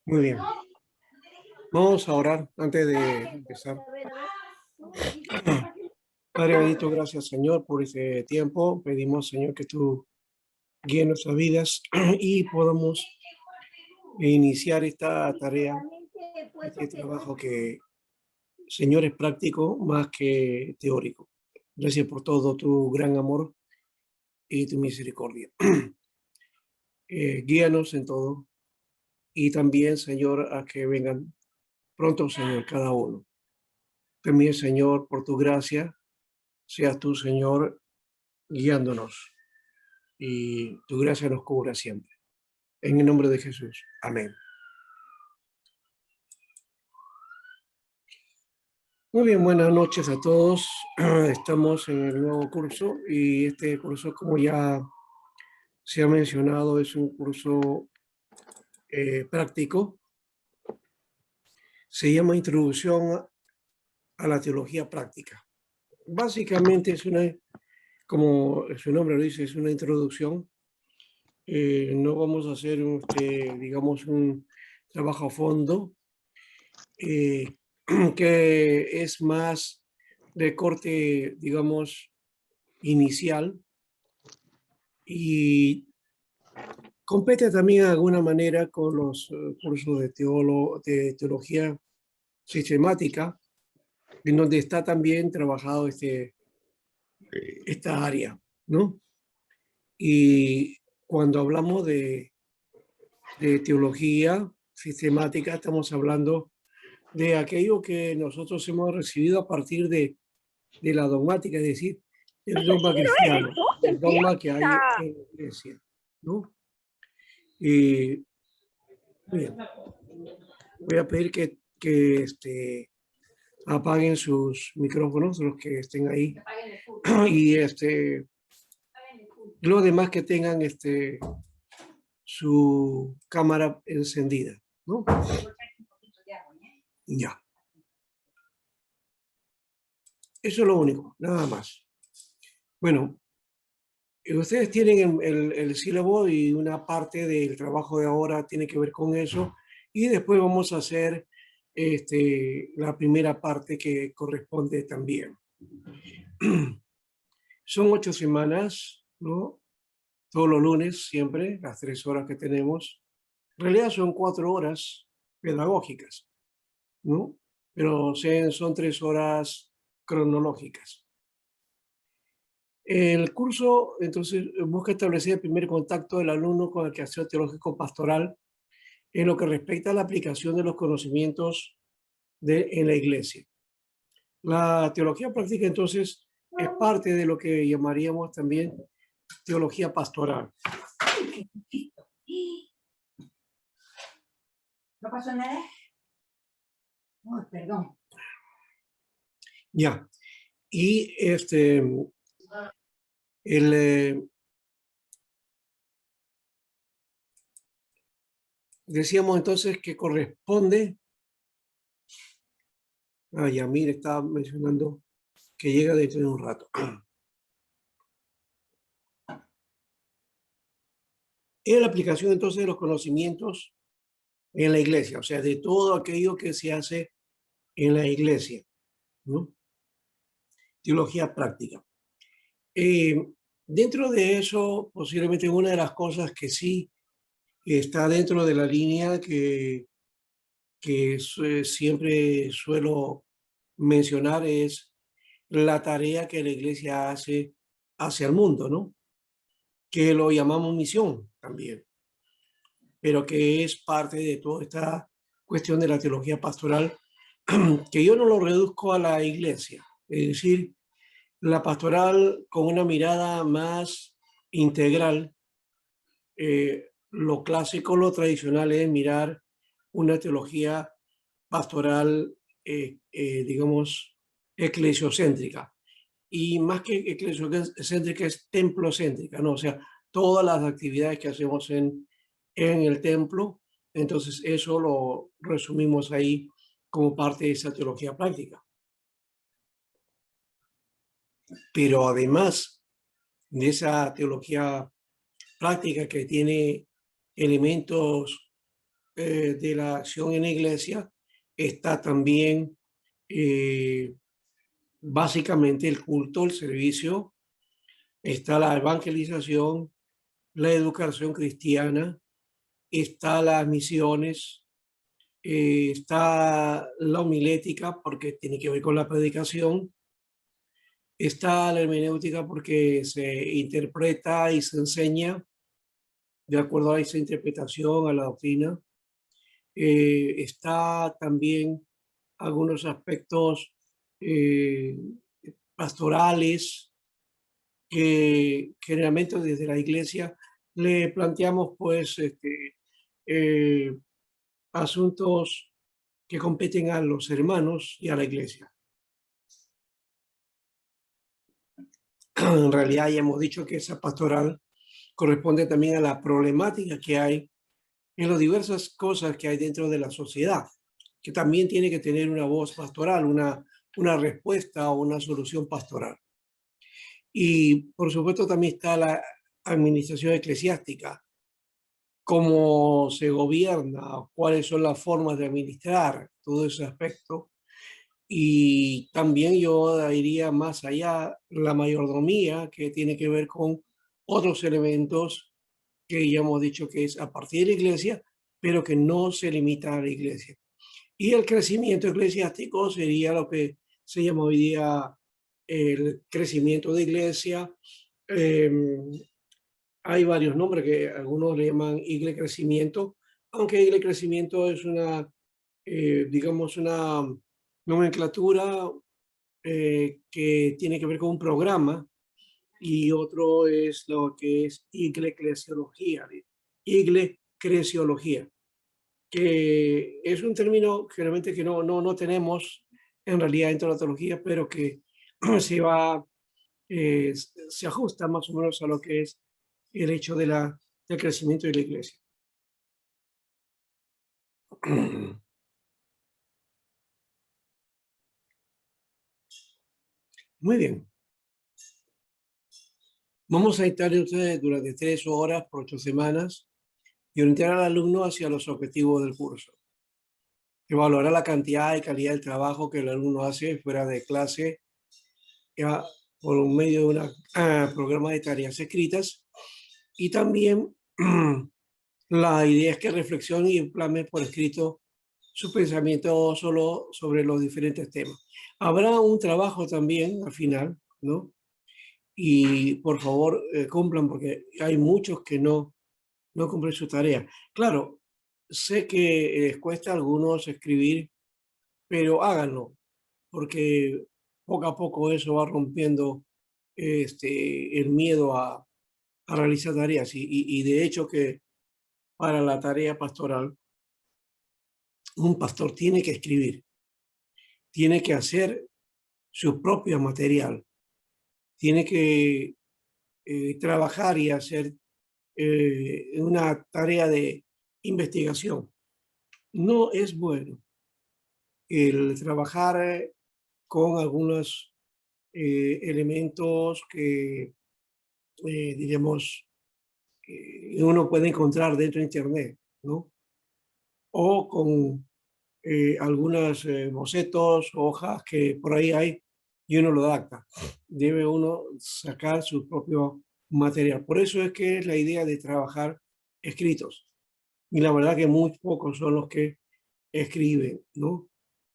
Muy bien. Vamos a orar antes de empezar. Padre bendito, gracias Señor por este tiempo. Pedimos Señor que tú guíes nuestras vidas y podamos iniciar esta tarea, este trabajo que Señor es práctico más que teórico. Gracias por todo tu gran amor y tu misericordia. Guíanos en todo y también Señor a que vengan pronto Señor cada uno. También Señor por tu gracia seas tú, Señor, guiándonos y tu gracia nos cubra siempre. En el nombre de Jesús. Amén. Muy bien, buenas noches a todos. Estamos en el nuevo curso y este curso, como ya se ha mencionado, es un curso práctico. Se llama Introducción a la Teología Práctica. Básicamente es una, como su nombre lo dice, es una introducción. No vamos a hacer, digamos, un trabajo a fondo, que es más de corte, digamos, inicial y compete también de alguna manera con los cursos de teología sistemática, en donde está también trabajado esta área, ¿no? Y cuando hablamos de teología sistemática, estamos hablando de aquello que nosotros hemos recibido a partir de la dogmática, es decir, el dogma cristiano, el dogma que hay en la iglesia, ¿no? Y bien, voy a pedir que apaguen sus micrófonos, los que estén ahí, y los demás que tengan su cámara encendida, ¿no? Ya. Eso es lo único, nada más. Bueno, ustedes tienen el sílabo y una parte del trabajo de ahora tiene que ver con eso. Y después vamos a hacer la primera parte que corresponde también. Son 8 semanas, ¿no? Todos los lunes, siempre, las 3 horas que tenemos. En realidad son 4 horas pedagógicas, ¿no? Pero son 3 horas cronológicas. El curso, entonces, busca establecer el primer contacto del alumno con el quehacer teológico pastoral en lo que respecta a la aplicación de los conocimientos en la iglesia. La teología práctica, entonces, es parte de lo que llamaríamos también teología pastoral. ¿No pasó nada? Oh, perdón. Ya. Y decíamos entonces que corresponde. Yamir estaba mencionando que llega dentro de un rato. Es la aplicación entonces de los conocimientos en la iglesia, o sea, de todo aquello que se hace en la iglesia, ¿no? Teología práctica. Dentro de eso, posiblemente una de las cosas que sí está dentro de la línea que siempre suelo mencionar es la tarea que la iglesia hace hacia el mundo, ¿no? Que lo llamamos misión también, pero que es parte de toda esta cuestión de la teología pastoral, que yo no lo reduzco a la iglesia, es decir, la pastoral con una mirada más integral. Lo clásico, lo tradicional es mirar una teología pastoral, digamos, eclesiocéntrica. Y más que eclesiocéntrica es templocéntrica, ¿no? O sea, todas las actividades que hacemos en el templo, entonces eso lo resumimos ahí como parte de esa teología práctica. Pero además de esa teología práctica que tiene elementos de la acción en la iglesia está también básicamente el culto, el servicio, está la evangelización, la educación cristiana, está las misiones, está la homilética porque tiene que ver con la predicación, está la hermenéutica porque se interpreta y se enseña de acuerdo a esa interpretación, a la doctrina. Está también algunos aspectos eh, pastorales que generalmente desde la iglesia le planteamos pues eh, asuntos que competen a los hermanos y a la iglesia. En realidad ya hemos dicho que esa pastoral corresponde también a la problemática que hay en las diversas cosas que hay dentro de la sociedad, que también tiene que tener una voz pastoral, una respuesta o una solución pastoral. Y por supuesto también está la administración eclesiástica, cómo se gobierna, cuáles son las formas de administrar todo ese aspecto. Y también yo iría más allá, la mayordomía, que tiene que ver con otros elementos que ya hemos dicho que es a partir de la iglesia, pero que no se limita a la iglesia. Y el crecimiento eclesiástico sería lo que se llama hoy día el crecimiento de iglesia. Eh, Hay varios nombres que algunos le llaman iglesia crecimiento, aunque iglesia crecimiento es una, digamos, una nomenclatura que tiene que ver con un programa y otro es lo que es eclesiología, eclesiología, que es un término generalmente que no tenemos en realidad dentro de la teología, pero que se va, se ajusta más o menos a lo que es el hecho del crecimiento de la iglesia. Muy bien. Vamos a estar ustedes durante 3 horas por 8 semanas y orientar al alumno hacia los objetivos del curso. Evaluará la cantidad y calidad del trabajo que el alumno hace fuera de clase por medio de un programa de tareas escritas. Y también la idea es que reflexione y plasme por escrito su pensamiento solo sobre los diferentes temas. Habrá un trabajo también al final, ¿no? Y por favor, cumplan porque hay muchos que no cumplen su tarea. Claro, sé que les cuesta a algunos escribir, pero háganlo, porque poco a poco eso va rompiendo el miedo a realizar tareas. Y de hecho que para la tarea pastoral, un pastor tiene que escribir, tiene que hacer su propio material, tiene que trabajar y hacer una tarea de investigación. No es bueno el trabajar con algunos elementos que, diríamos, uno puede encontrar dentro de Internet, ¿no? O con algunos bocetos, hojas que por ahí hay y uno lo adapta. Debe uno sacar su propio material. Por eso es que es la idea de trabajar escritos. Y la verdad que muy pocos son los que escriben, ¿no?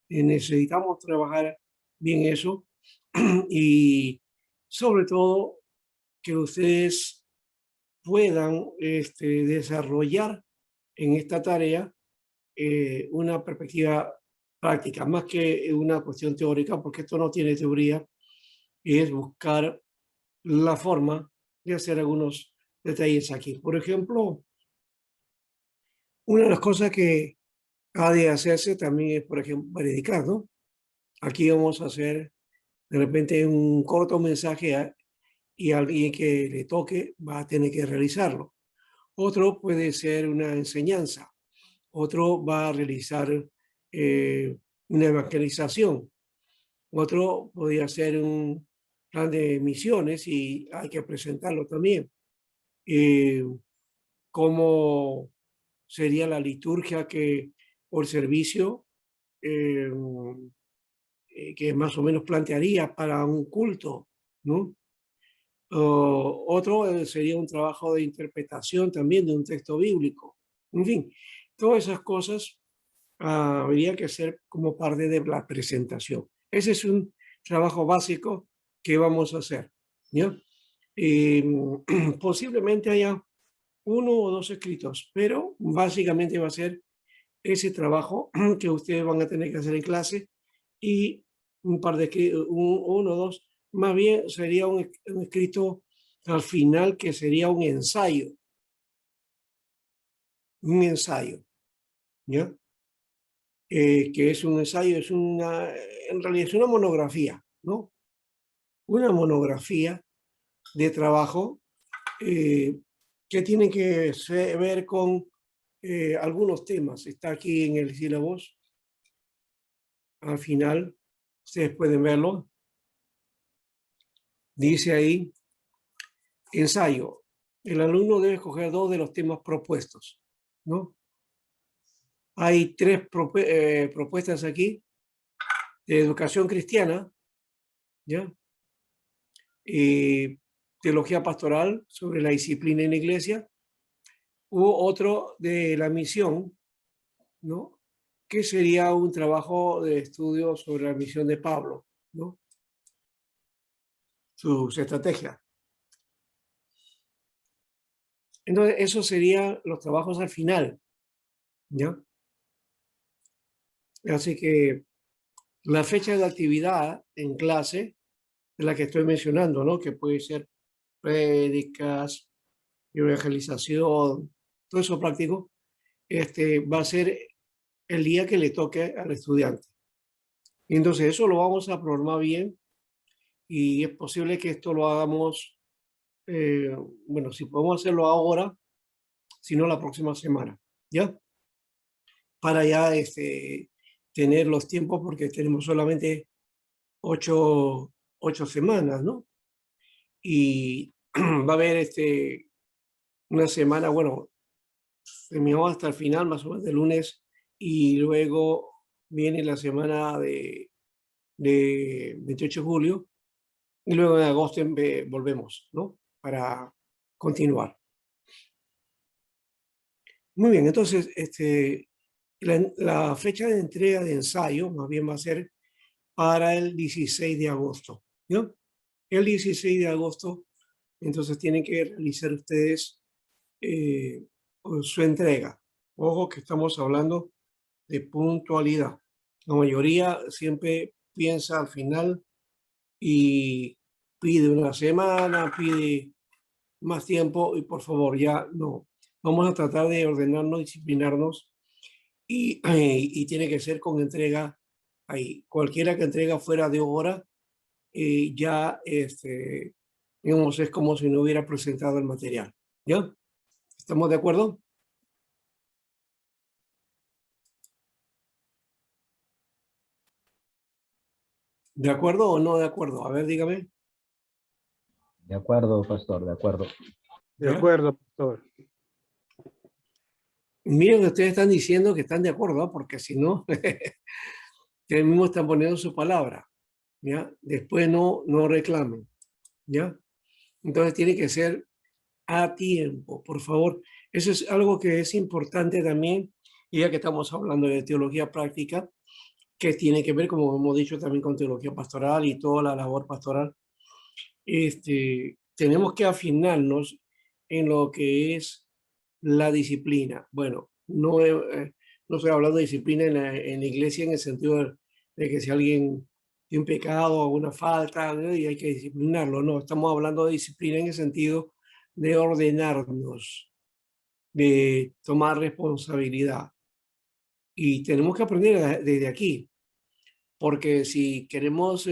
Necesitamos trabajar bien eso y sobre todo que ustedes puedan desarrollar en esta tarea una perspectiva práctica, más que una cuestión teórica, porque esto no tiene teoría, es buscar la forma de hacer algunos detalles aquí. Por ejemplo, una de las cosas que ha de hacerse también es, por ejemplo, predicar, ¿no? Aquí vamos a hacer de repente un corto mensaje y alguien que le toque va a tener que realizarlo. Otro puede ser una enseñanza. Otro va a realizar eh, una evangelización. Otro podría ser un plan de misiones y hay que presentarlo también. Cómo sería la liturgia o el servicio eh, que más o menos plantearía para un culto, ¿no? Otro sería un trabajo de interpretación también de un texto bíblico. En fin, todas esas cosas habría que hacer como parte de la presentación. Ese es un trabajo básico que vamos a hacer, ¿ya? Posiblemente haya uno o dos escritos, pero básicamente va a ser ese trabajo que ustedes van a tener que hacer en clase y un par de uno o dos, más bien sería un escrito al final que sería un ensayo, ¿ya? Que es un ensayo, en realidad es una monografía, ¿no? Una monografía de trabajo que tiene que ver con algunos temas. Está aquí en el sílabus, al final, ustedes pueden verlo. Dice ahí, ensayo. El alumno debe escoger 2 de los temas propuestos, ¿no? Hay 3 propuestas aquí de educación cristiana, ¿ya? Teología pastoral sobre la disciplina en la iglesia, u otro de la misión, ¿no? Que sería un trabajo de estudio sobre la misión de Pablo, ¿no? Sus estrategias. Entonces, esos serían los trabajos al final, ¿ya? Así que la fecha de actividad en clase es la que estoy mencionando, ¿no? Que puede ser prédicas, evangelización, todo eso práctico, va a ser el día que le toque al estudiante. Y entonces eso lo vamos a programar bien y es posible que esto lo hagamos, eh, bueno, si podemos hacerlo ahora, si no la próxima semana, ¿ya? Para ya tener los tiempos porque tenemos solamente 8 semanas, ¿no? Y va a haber una semana, bueno, terminó hasta el final, más o menos de lunes, y luego viene la semana de 28 de julio, y luego en agosto volvemos, ¿no? Para continuar. Muy bien, entonces, la fecha de entrega de ensayo más bien va a ser para el 16 de agosto, ¿no? El 16 de agosto, entonces tienen que realizar ustedes su entrega. Ojo que estamos hablando de puntualidad. La mayoría siempre piensa al final y pide una semana, pide más tiempo y por favor ya no. Vamos a tratar de ordenarnos, disciplinarnos y tiene que ser con entrega ahí. Cualquiera que entrega fuera de hora ya digamos, es como si no hubiera presentado el material. ¿Ya? ¿Estamos de acuerdo? ¿De acuerdo o no de acuerdo? A ver, dígame. De acuerdo, pastor, de acuerdo. De ¿Ya? acuerdo, pastor. Miren, ustedes están diciendo que están de acuerdo, ¿no? Porque si no, ustedes mismos están poniendo su palabra, ¿ya? Después no reclamen, ¿ya? Entonces tiene que ser a tiempo, por favor. Eso es algo que es importante también, y ya que estamos hablando de teología práctica, que tiene que ver, como hemos dicho, también con teología pastoral y toda la labor pastoral. Tenemos que afinarnos en lo que es la disciplina. Bueno, no estoy hablando de disciplina en la iglesia en el sentido de que si alguien tiene un pecado o una falta, ¿no? Y hay que disciplinarlo. No, estamos hablando de disciplina en el sentido de ordenarnos, de tomar responsabilidad. Y tenemos que aprender desde aquí, porque si queremos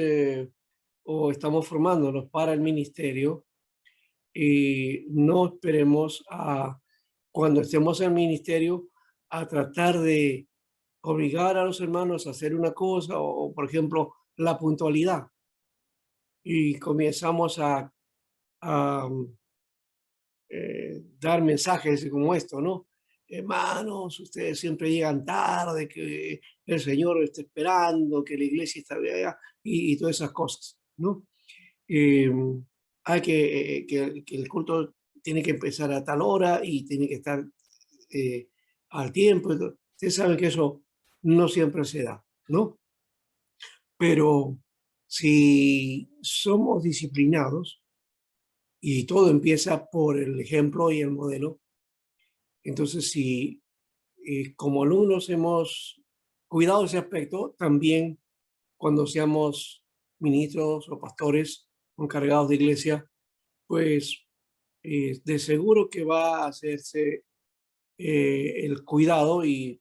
o estamos formándonos para el ministerio, y no esperemos cuando estemos en el ministerio a tratar de obligar a los hermanos a hacer una cosa o por ejemplo, la puntualidad. Y comenzamos a dar mensajes como esto, ¿no? hermanos, ustedes siempre llegan tarde, que el Señor está esperando, que la iglesia está allá y todas esas cosas, ¿no? Eh, hay que el culto tiene que empezar a tal hora y tiene que estar eh, al tiempo. Ustedes saben que eso no siempre se da, ¿no? Pero si somos disciplinados y todo empieza por el ejemplo y el modelo, entonces si como alumnos hemos cuidado ese aspecto, también cuando seamos ministros o pastores o encargados de iglesia, pues de seguro que va a hacerse el cuidado y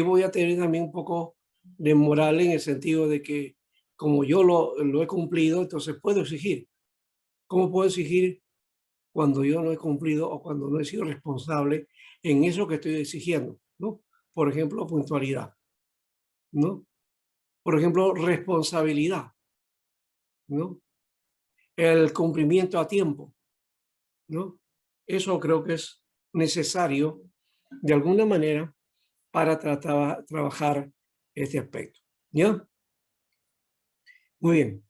voy a tener también un poco de moral en el sentido de que como yo lo he cumplido, entonces puedo exigir. ¿Cómo puedo exigir cuando yo no he cumplido o cuando no he sido responsable en eso que estoy exigiendo? ¿No? Por ejemplo, puntualidad, ¿no? Por ejemplo, responsabilidad, ¿no? El cumplimiento a tiempo, ¿no? Eso creo que es necesario de alguna manera para trabajar este aspecto. ¿Ya? Muy bien.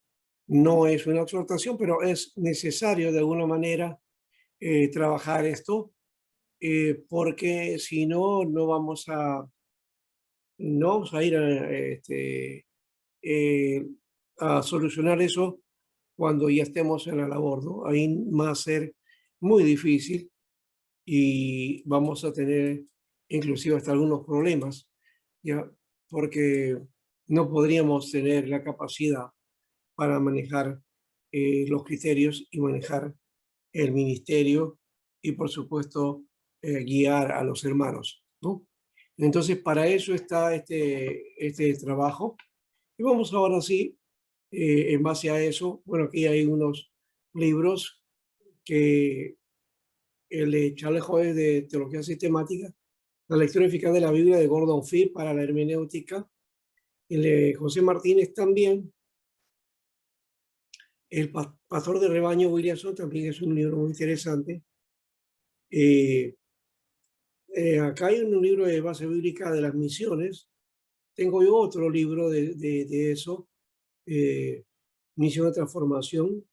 No es una exhortación, pero es necesario de alguna manera trabajar esto, porque si no, no vamos a ir eh, a solucionar eso cuando ya estemos en la labor, ¿no? Ahí va a ser muy difícil y vamos a tener inclusive hasta algunos problemas, ¿ya? Porque no podríamos tener la capacidad para manejar los criterios y manejar el ministerio y, por supuesto, guiar a los hermanos, ¿no? Entonces, para eso está este trabajo. Y vamos ahora sí, en base a eso, bueno, aquí hay unos libros que el de Charles Joyce de Teología Sistemática, la lectura eficaz de la Biblia de Gordon Fee para la hermenéutica, el de José Martínez también, el Pastor de Rebaño Williamson también es un libro muy interesante. Eh, acá hay un libro de base bíblica de las misiones. Tengo yo otro libro de eso, Misión de Transformación,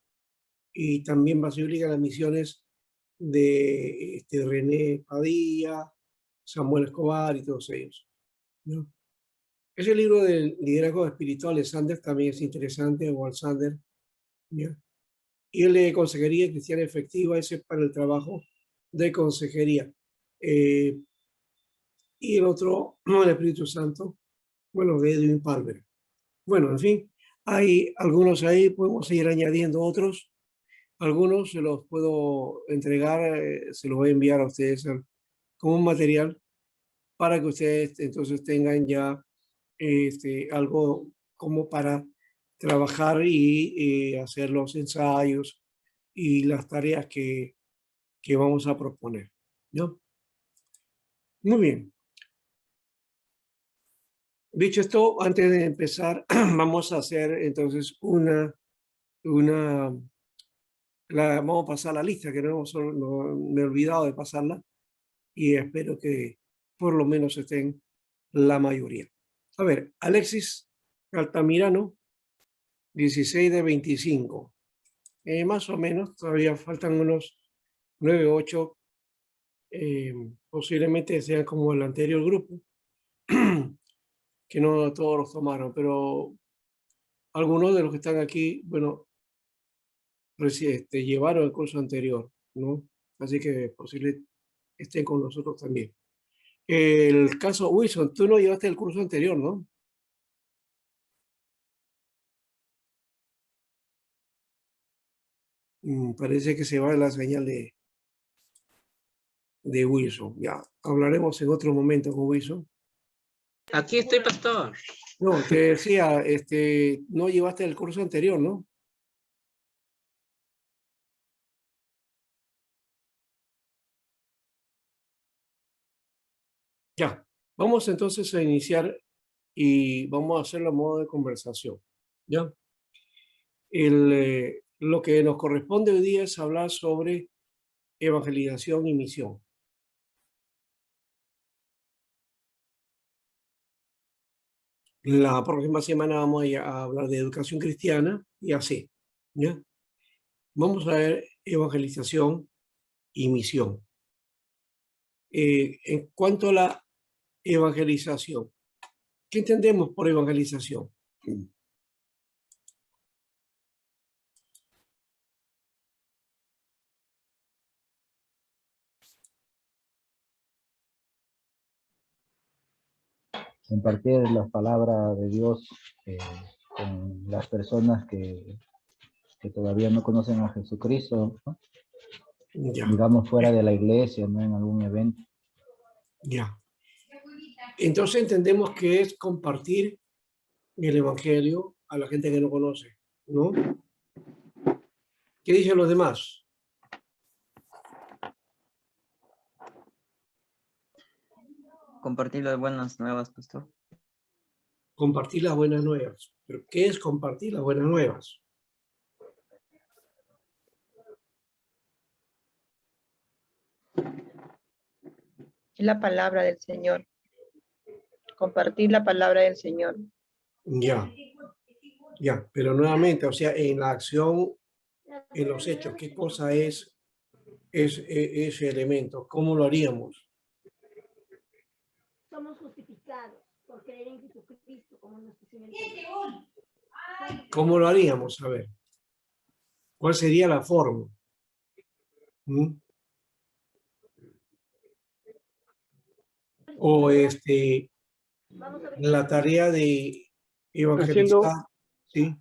y también base bíblica de las misiones de René Padilla, Samuel Escobar y todos ellos, ¿no? Ese libro del liderazgo espiritual de Sanders también es interesante, o Sander, ¿ya? Y el de consejería cristiana efectiva, ese es para el trabajo de consejería. Y el otro, el Espíritu Santo, bueno, de Edwin Palmer. Bueno, en fin, hay algunos ahí, podemos seguir añadiendo otros. Algunos se los puedo entregar, se los voy a enviar a ustedes como un material para que ustedes entonces tengan ya algo como para trabajar y hacer los ensayos y las tareas que vamos a proponer, ¿no? Muy bien. Dicho esto, antes de empezar, vamos a hacer entonces vamos a pasar la lista, que no me he olvidado de pasarla y espero que por lo menos estén la mayoría. A ver, Alexis Altamirano, 16 de 25. Más o menos, todavía faltan unos 9, 8, posiblemente sean como el anterior grupo, que no todos los tomaron, pero algunos de los que están aquí, bueno, llevaron el curso anterior, ¿no? Así que posible estén con nosotros también. El caso Wilson, tú no llevaste el curso anterior, ¿no? Parece que se va la señal de Wilson. Ya, hablaremos en otro momento con Wilson. Aquí estoy, pastor. No, te decía, no llevaste el curso anterior, ¿no? Ya, vamos entonces a iniciar y vamos a hacerlo a modo de conversación, ¿ya? Lo que nos corresponde hoy día es hablar sobre evangelización y misión. La próxima semana vamos a hablar de educación cristiana y así, ¿ya? Vamos a ver evangelización y misión. En cuanto a la evangelización, ¿qué entendemos por evangelización? Compartir la palabra de Dios con las personas que todavía no conocen a Jesucristo, ¿no? Ya, Digamos fuera de la iglesia, ¿no? En algún evento. ya. Entonces entendemos que es compartir el evangelio a la gente que no conoce, ¿no? ¿Qué dicen los demás? Compartir las buenas nuevas, pastor. Compartir las buenas nuevas. ¿Pero qué es compartir las buenas nuevas? Es la palabra del Señor. Compartir la palabra del Señor. Ya, ya, pero nuevamente, o sea, en la acción, en los hechos, ¿qué cosa es ese elemento? ¿Cómo lo haríamos? Somos justificados por creer en Jesucristo como nuestro Señor y Salvador. ¿Cómo lo haríamos? A ver, ¿cuál sería la forma? ¿Mm? O Vamos a ver la tarea de evangelizar, ¿sí?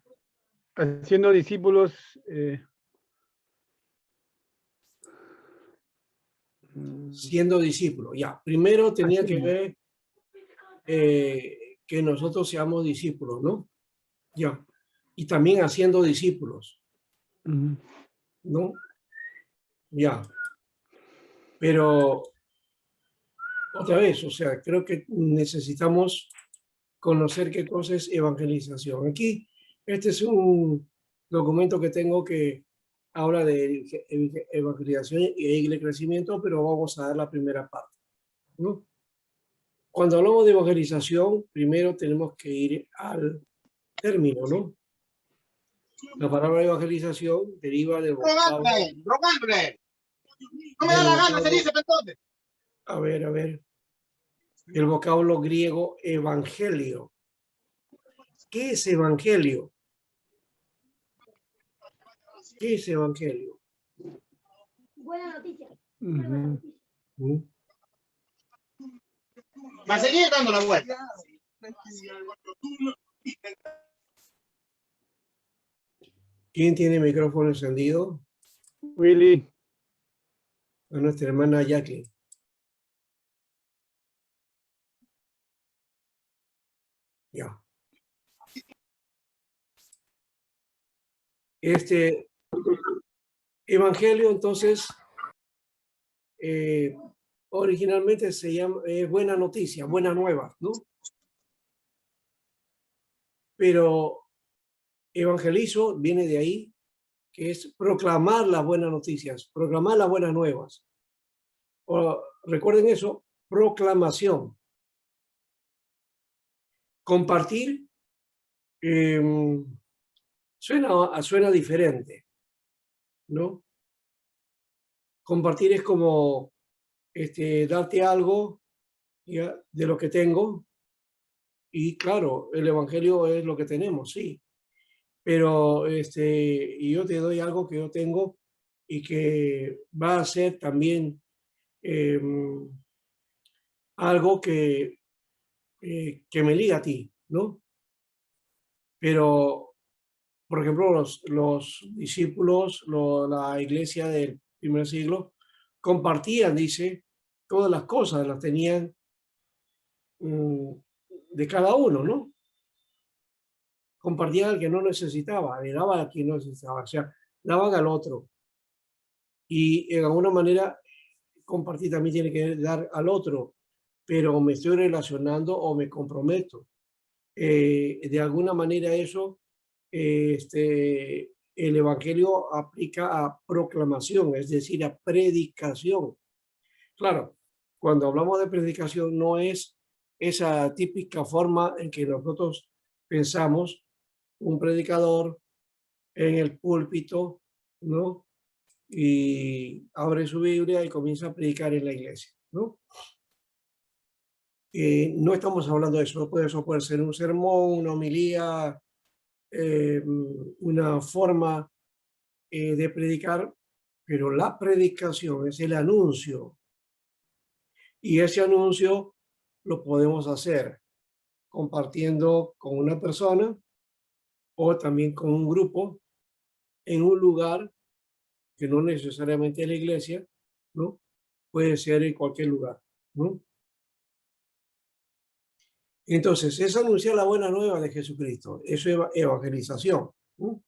Haciendo discípulos. Siendo discípulo. Ya, primero tenía que ver que nosotros seamos discípulos, ¿no? Ya. Y también haciendo discípulos, ¿no? Ya. Pero otra vez, o sea, creo que necesitamos conocer qué cosa es evangelización. Aquí, este es un documento que tengo que habla de evangelización y de crecimiento, pero vamos a dar la primera parte, ¿no? Cuando hablamos de evangelización, primero tenemos que ir al término, ¿no? La palabra evangelización deriva del vocablo. ¡Rogambre! No me da la gana, se dice, entonces. A ver. El vocablo griego evangelio. ¿Qué es evangelio? ¿Qué es evangelio? buena noticia. ¿Mm? Va a seguir dando la vuelta. ¿Quién tiene micrófono encendido? Willy. A nuestra hermana Jacqueline. Ya. Evangelio, entonces, originalmente se llama buena noticia, buena nueva, ¿no? Pero evangelizo viene de ahí, que es proclamar las buenas noticias, proclamar las buenas nuevas. O, recuerden eso, proclamación. Compartir suena diferente, ¿no? Compartir es como darte algo ya, de lo que tengo. Y claro, el evangelio es lo que tenemos, sí. Pero y yo te doy algo que yo tengo y que va a ser también algo que me liga a ti, ¿no? Pero, por ejemplo, los discípulos, la iglesia del primer siglo, compartían, dice, todas las cosas, las tenían de cada uno, ¿no? Compartían al que no necesitaba, le daban a quien no necesitaba, o sea, daban al otro. Y en alguna manera, compartir también tiene que dar al otro, pero me estoy relacionando o me comprometo. De alguna manera eso, el evangelio aplica a proclamación, es decir, a predicación. Claro, cuando hablamos de predicación no es esa típica forma en que nosotros pensamos un predicador en el púlpito, ¿no? Y abre su Biblia y comienza a predicar en la iglesia, ¿no? No estamos hablando de eso, eso puede ser un sermón, una homilía, una forma de predicar, pero la predicación es el anuncio. Y ese anuncio lo podemos hacer compartiendo con una persona o también con un grupo en un lugar que no necesariamente es la iglesia, ¿no? Puede ser en cualquier lugar, ¿no? Entonces, es anunciar la buena nueva de Jesucristo. Eso es evangelización, ¿no?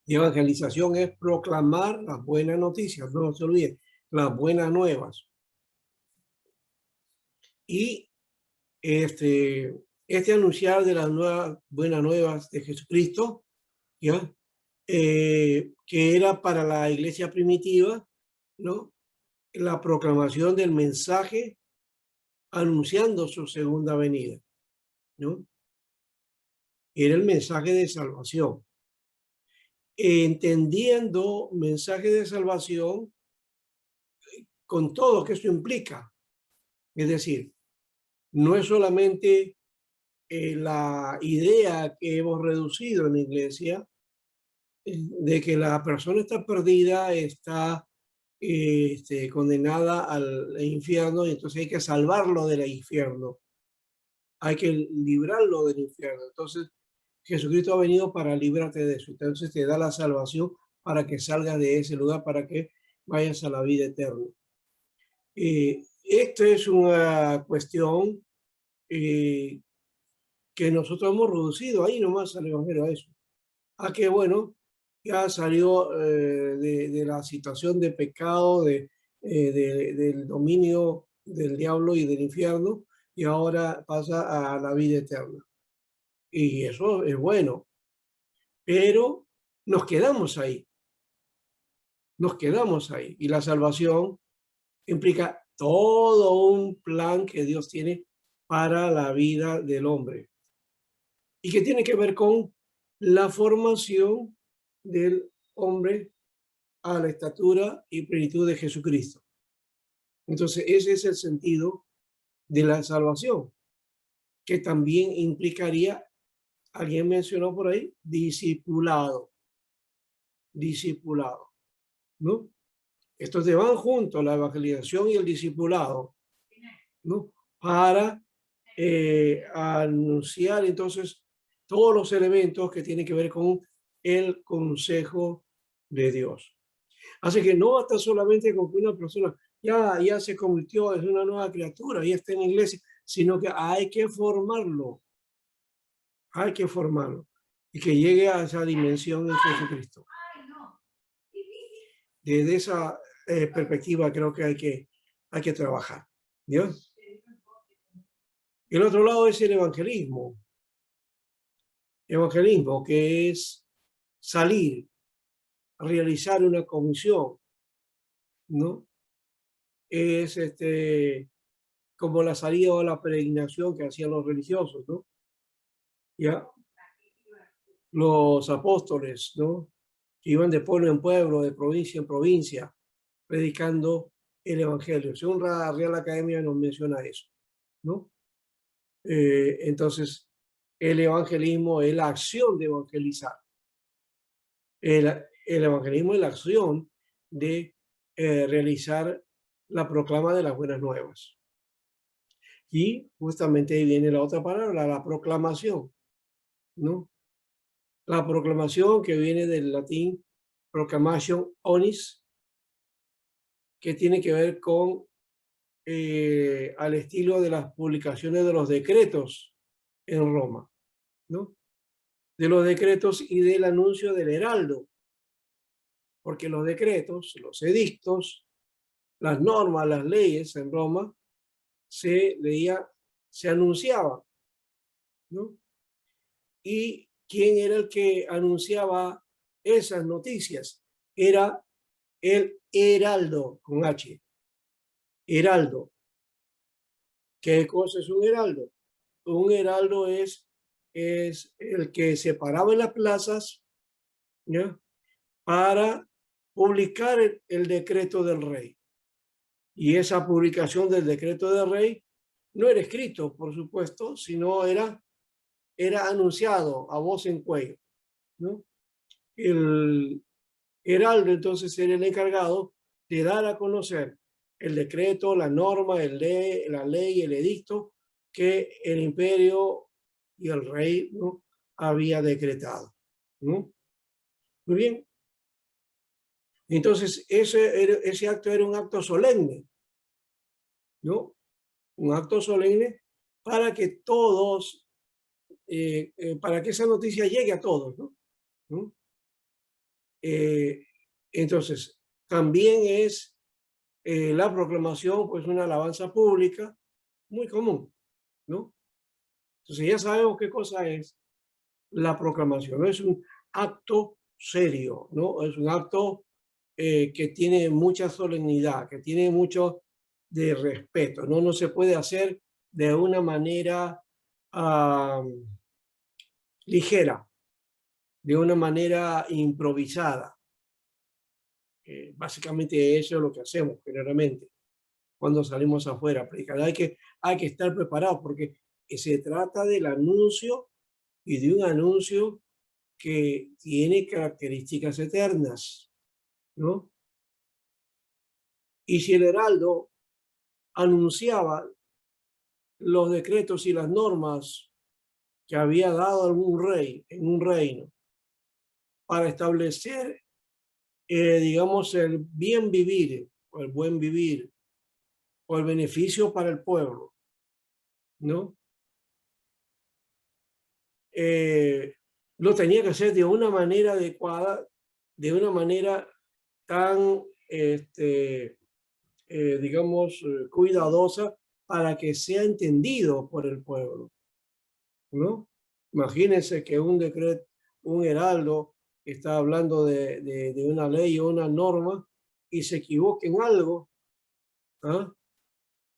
Y evangelización es proclamar las buenas noticias, no se olviden, las buenas nuevas. Y este anunciar de las buenas nuevas de Jesucristo, ¿ya? Que era para la iglesia primitiva, ¿no? La proclamación del mensaje anunciando su segunda venida, ¿no? Era el mensaje de salvación. Entendiendo mensaje de salvación con todo lo que eso implica. Es decir, no es solamente la idea que hemos reducido en la iglesia de que la persona está perdida, está condenada al infierno y entonces hay que salvarlo del infierno. Hay que librarlo del infierno. Entonces, Jesucristo ha venido para librarte de eso. Entonces te da la salvación para que salgas de ese lugar, para que vayas a la vida eterna. Esto es una cuestión que nosotros hemos reducido ahí nomás al Evangelio a eso. A que, bueno, ya salió de la situación de pecado, del dominio del diablo y del infierno, y ahora pasa a la vida eterna. Y eso es bueno, pero nos quedamos ahí. Nos quedamos ahí. Y la salvación implica todo un plan que Dios tiene para la vida del hombre. Y que tiene que ver con la formación del hombre a la estatura y plenitud de Jesucristo. Entonces, ese es el sentido de la salvación, que también implicaría, alguien mencionó por ahí, discipulado. Discipulado, ¿no? Estos te van juntos, la evangelización y el discipulado, ¿no? Para anunciar entonces todos los elementos que tienen que ver con el consejo de Dios. Así que no basta solamente con que una persona ya se convirtió en una nueva criatura, ya está en la iglesia, sino que hay que formarlo. Hay que formarlo. Y que llegue a esa dimensión en Jesucristo. Desde esa perspectiva creo que hay que trabajar. ¿Dios? El otro lado es el evangelismo. Evangelismo, que es salir, realizar una comisión, ¿no? Es como la salida o la peregrinación que hacían los religiosos, ¿no? Ya los apóstoles, ¿no? Que iban de pueblo en pueblo, de provincia en provincia, predicando el evangelio. Según la Real Academia nos menciona eso, ¿no? Entonces, el evangelismo es la acción de evangelizar. El evangelismo es la acción de realizar la proclama de las buenas nuevas. Y justamente ahí viene la otra palabra, la proclamación, ¿no? La proclamación que viene del latín proclamation onis, que tiene que ver con al estilo de las publicaciones de los decretos en Roma, ¿no? De los decretos y del anuncio del heraldo, porque los decretos, los edictos, las normas, las leyes en Roma se anunciaban, ¿no? Y quién era el que anunciaba esas noticias, era el heraldo con H, heraldo. ¿Qué cosa es un heraldo? Un heraldo es el que se paraba en las plazas, ¿ya?, para publicar el decreto del rey. Y esa publicación del decreto del rey no era escrito, por supuesto, sino era anunciado a voz en cuello, ¿no? El heraldo entonces era el encargado de dar a conocer el decreto, la norma, la ley, el edicto que el imperio y el rey, ¿no?, había decretado, ¿no? Muy bien. Entonces, ese acto era un acto solemne, ¿no? Un acto solemne para que todos, para que esa noticia llegue a todos, ¿no? ¿no? Entonces, también es la proclamación, pues una alabanza pública muy común, ¿no? Entonces ya sabemos qué cosa es la proclamación, ¿no? Es un acto serio, ¿no? Es un acto que tiene mucha solemnidad, que tiene mucho de respeto, ¿no? No se puede hacer de una manera ligera, de una manera improvisada. Básicamente eso es lo que hacemos generalmente cuando salimos afuera a predicar. Hay que estar preparados porque se trata del anuncio y de un anuncio que tiene características eternas, ¿no? Y si el heraldo anunciaba los decretos y las normas que había dado algún rey en un reino para establecer, digamos, el bien vivir o el buen vivir o el beneficio para el pueblo, ¿no? Lo tenía que hacer de una manera adecuada, de una manera tan, digamos, cuidadosa para que sea entendido por el pueblo, ¿no? Imagínense que un decreto, un heraldo está hablando de una ley o una norma y se equivoque en algo, ¿ah?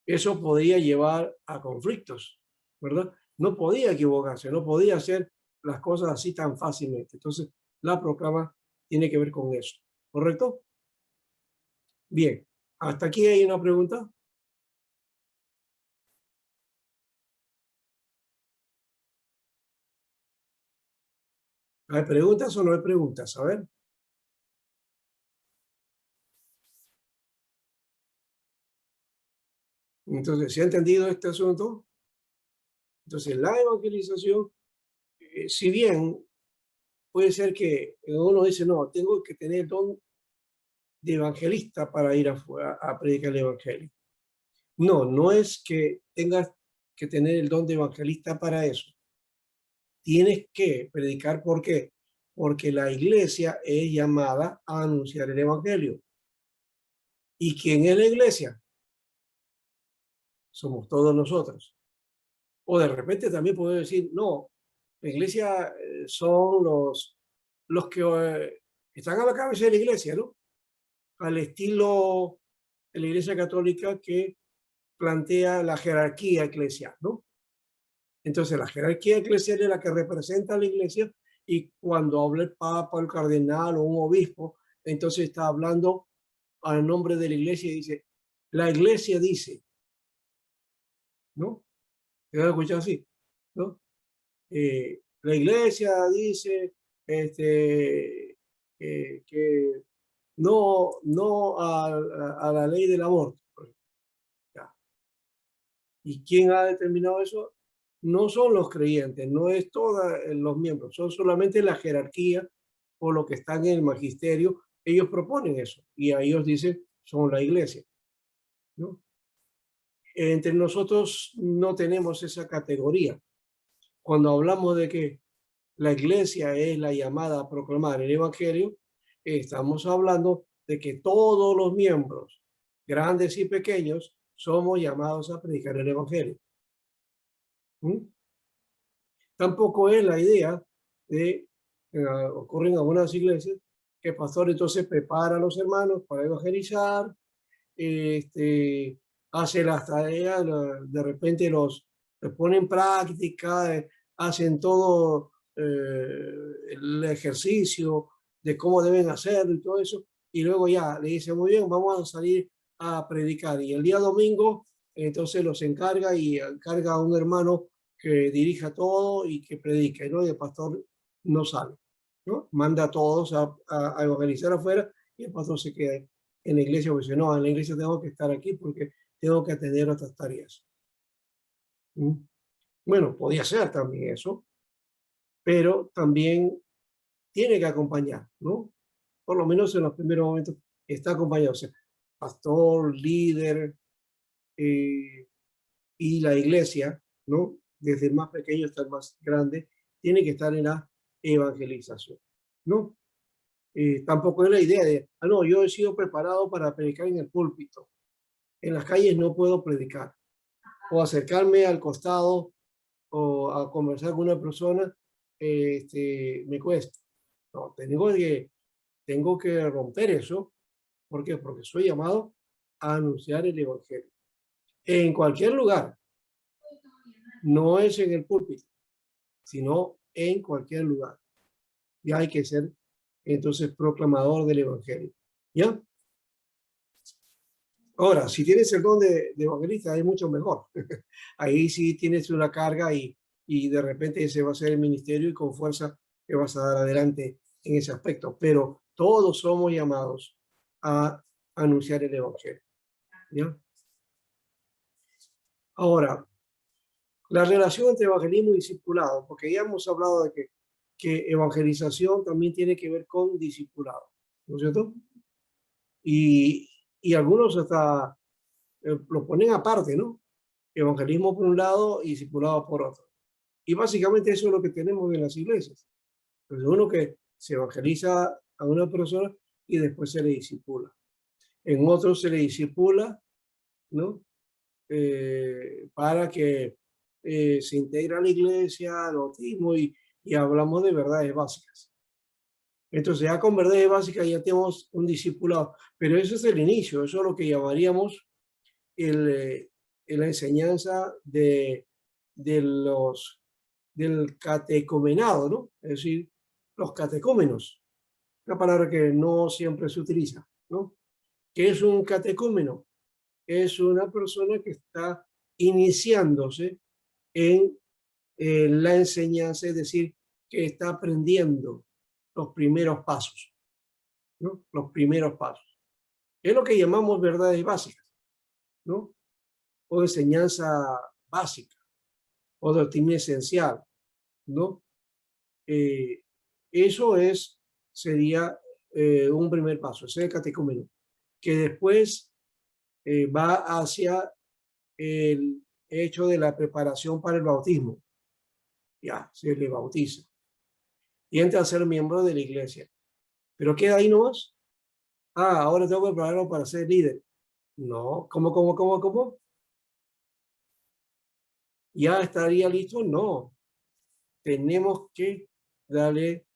Eso podría llevar a conflictos, ¿verdad? No podía equivocarse, no podía hacer las cosas así tan fácilmente. Entonces, la proclama tiene que ver con eso, ¿correcto? Bien, hasta aquí hay una pregunta. ¿Hay preguntas o no hay preguntas? A ver. Entonces, ¿se ha entendido este asunto? Entonces, la evangelización, si bien puede ser que uno dice, no, tengo que tener don de evangelista para ir a predicar el evangelio. No, no es que tengas que tener el don de evangelista para eso. Tienes que predicar, ¿por qué? Porque la iglesia es llamada a anunciar el evangelio. ¿Y quién es la iglesia? Somos todos nosotros. O de repente también puedo decir, no, la iglesia son los que están a la cabeza de la iglesia, ¿no? Al estilo de la iglesia católica que plantea la jerarquía eclesial, ¿no? Entonces la jerarquía eclesial es la que representa a la iglesia y cuando habla el papa, el cardenal o un obispo, entonces está hablando al nombre de la iglesia y dice, la iglesia dice, ¿no? ¿Te has escuchado así? ¿No? La iglesia dice que no a la ley del aborto. Ya. ¿Y quién ha determinado eso? No son los creyentes, no es todos los miembros, son solamente la jerarquía o los que están en el magisterio. Ellos proponen eso y a ellos dicen, son la iglesia, ¿no? Entre nosotros no tenemos esa categoría. Cuando hablamos de que la iglesia es la llamada a proclamar el evangelio, estamos hablando de que todos los miembros, grandes y pequeños, somos llamados a predicar el evangelio. Tampoco es la idea de, ocurre en algunas iglesias, que el pastor entonces prepara a los hermanos para evangelizar, hace las tareas, de repente los pone en práctica, hacen todo el ejercicio de cómo deben hacerlo y todo eso, y luego ya le dice, muy bien, vamos a salir a predicar. Y el día domingo, entonces los encarga y encarga a un hermano que dirija todo y que predique, ¿no? Y el pastor no sale, ¿no? Manda a todos a evangelizar afuera y el pastor se queda en la iglesia, porque dice, no, en la iglesia tengo que estar aquí porque tengo que atender otras tareas. ¿Mm? Bueno, podía ser también eso, pero también tiene que acompañar, ¿no? Por lo menos en los primeros momentos está acompañado, o sea, pastor, líder y la iglesia, ¿no? Desde el más pequeño hasta el más grande, tiene que estar en la evangelización, ¿no? Tampoco es la idea de, no, yo he sido preparado para predicar en el púlpito. En las calles no puedo predicar. O acercarme al costado o a conversar con una persona, me cuesta. No, tengo que romper eso. ¿Por qué? Porque soy llamado a anunciar el evangelio. En cualquier lugar. No es en el púlpito, sino en cualquier lugar. Y hay que ser entonces proclamador del evangelio. ¿Ya? Ahora, si tienes el don de evangelista, es mucho mejor. Ahí sí tienes una carga y de repente ese va a ser el ministerio y con fuerza te vas a dar adelante en ese aspecto. Pero todos somos llamados a anunciar el evangelio. ¿Ya? Ahora, la relación entre evangelismo y discipulado, porque ya hemos hablado de que evangelización también tiene que ver con discipulado, ¿no es cierto? Y algunos hasta lo ponen aparte, ¿no? Evangelismo por un lado y discipulado por otro. Y básicamente eso es lo que tenemos en las iglesias. Pues uno que se evangeliza a una persona y después se le discipula. En otros se le discipula, ¿no? Para que se integre a la iglesia, al bautismo y hablamos de verdades básicas. Entonces ya con verdades básicas ya tenemos un discipulado, pero eso es el inicio, eso es lo que llamaríamos la enseñanza del catecumenado, ¿no? Es decir, los catecúmenos, una palabra que no siempre se utiliza, ¿no? ¿Qué es un catecúmeno? Es una persona que está iniciándose en la enseñanza, es decir, que está aprendiendo los primeros pasos, ¿no? Los primeros pasos. Es lo que llamamos verdades básicas, ¿no? O enseñanza básica, o doctrina esencial, ¿no? Eso sería un primer paso, ese es el catecúmeno, que después va hacia el hecho de la preparación para el bautismo. Ya, se le bautiza. Y entra a ser miembro de la iglesia. ¿Pero queda ahí nomás? Ah, ahora tengo que prepararlo para ser líder. No, ¿cómo? ¿Ya estaría listo? No. Tenemos que darle,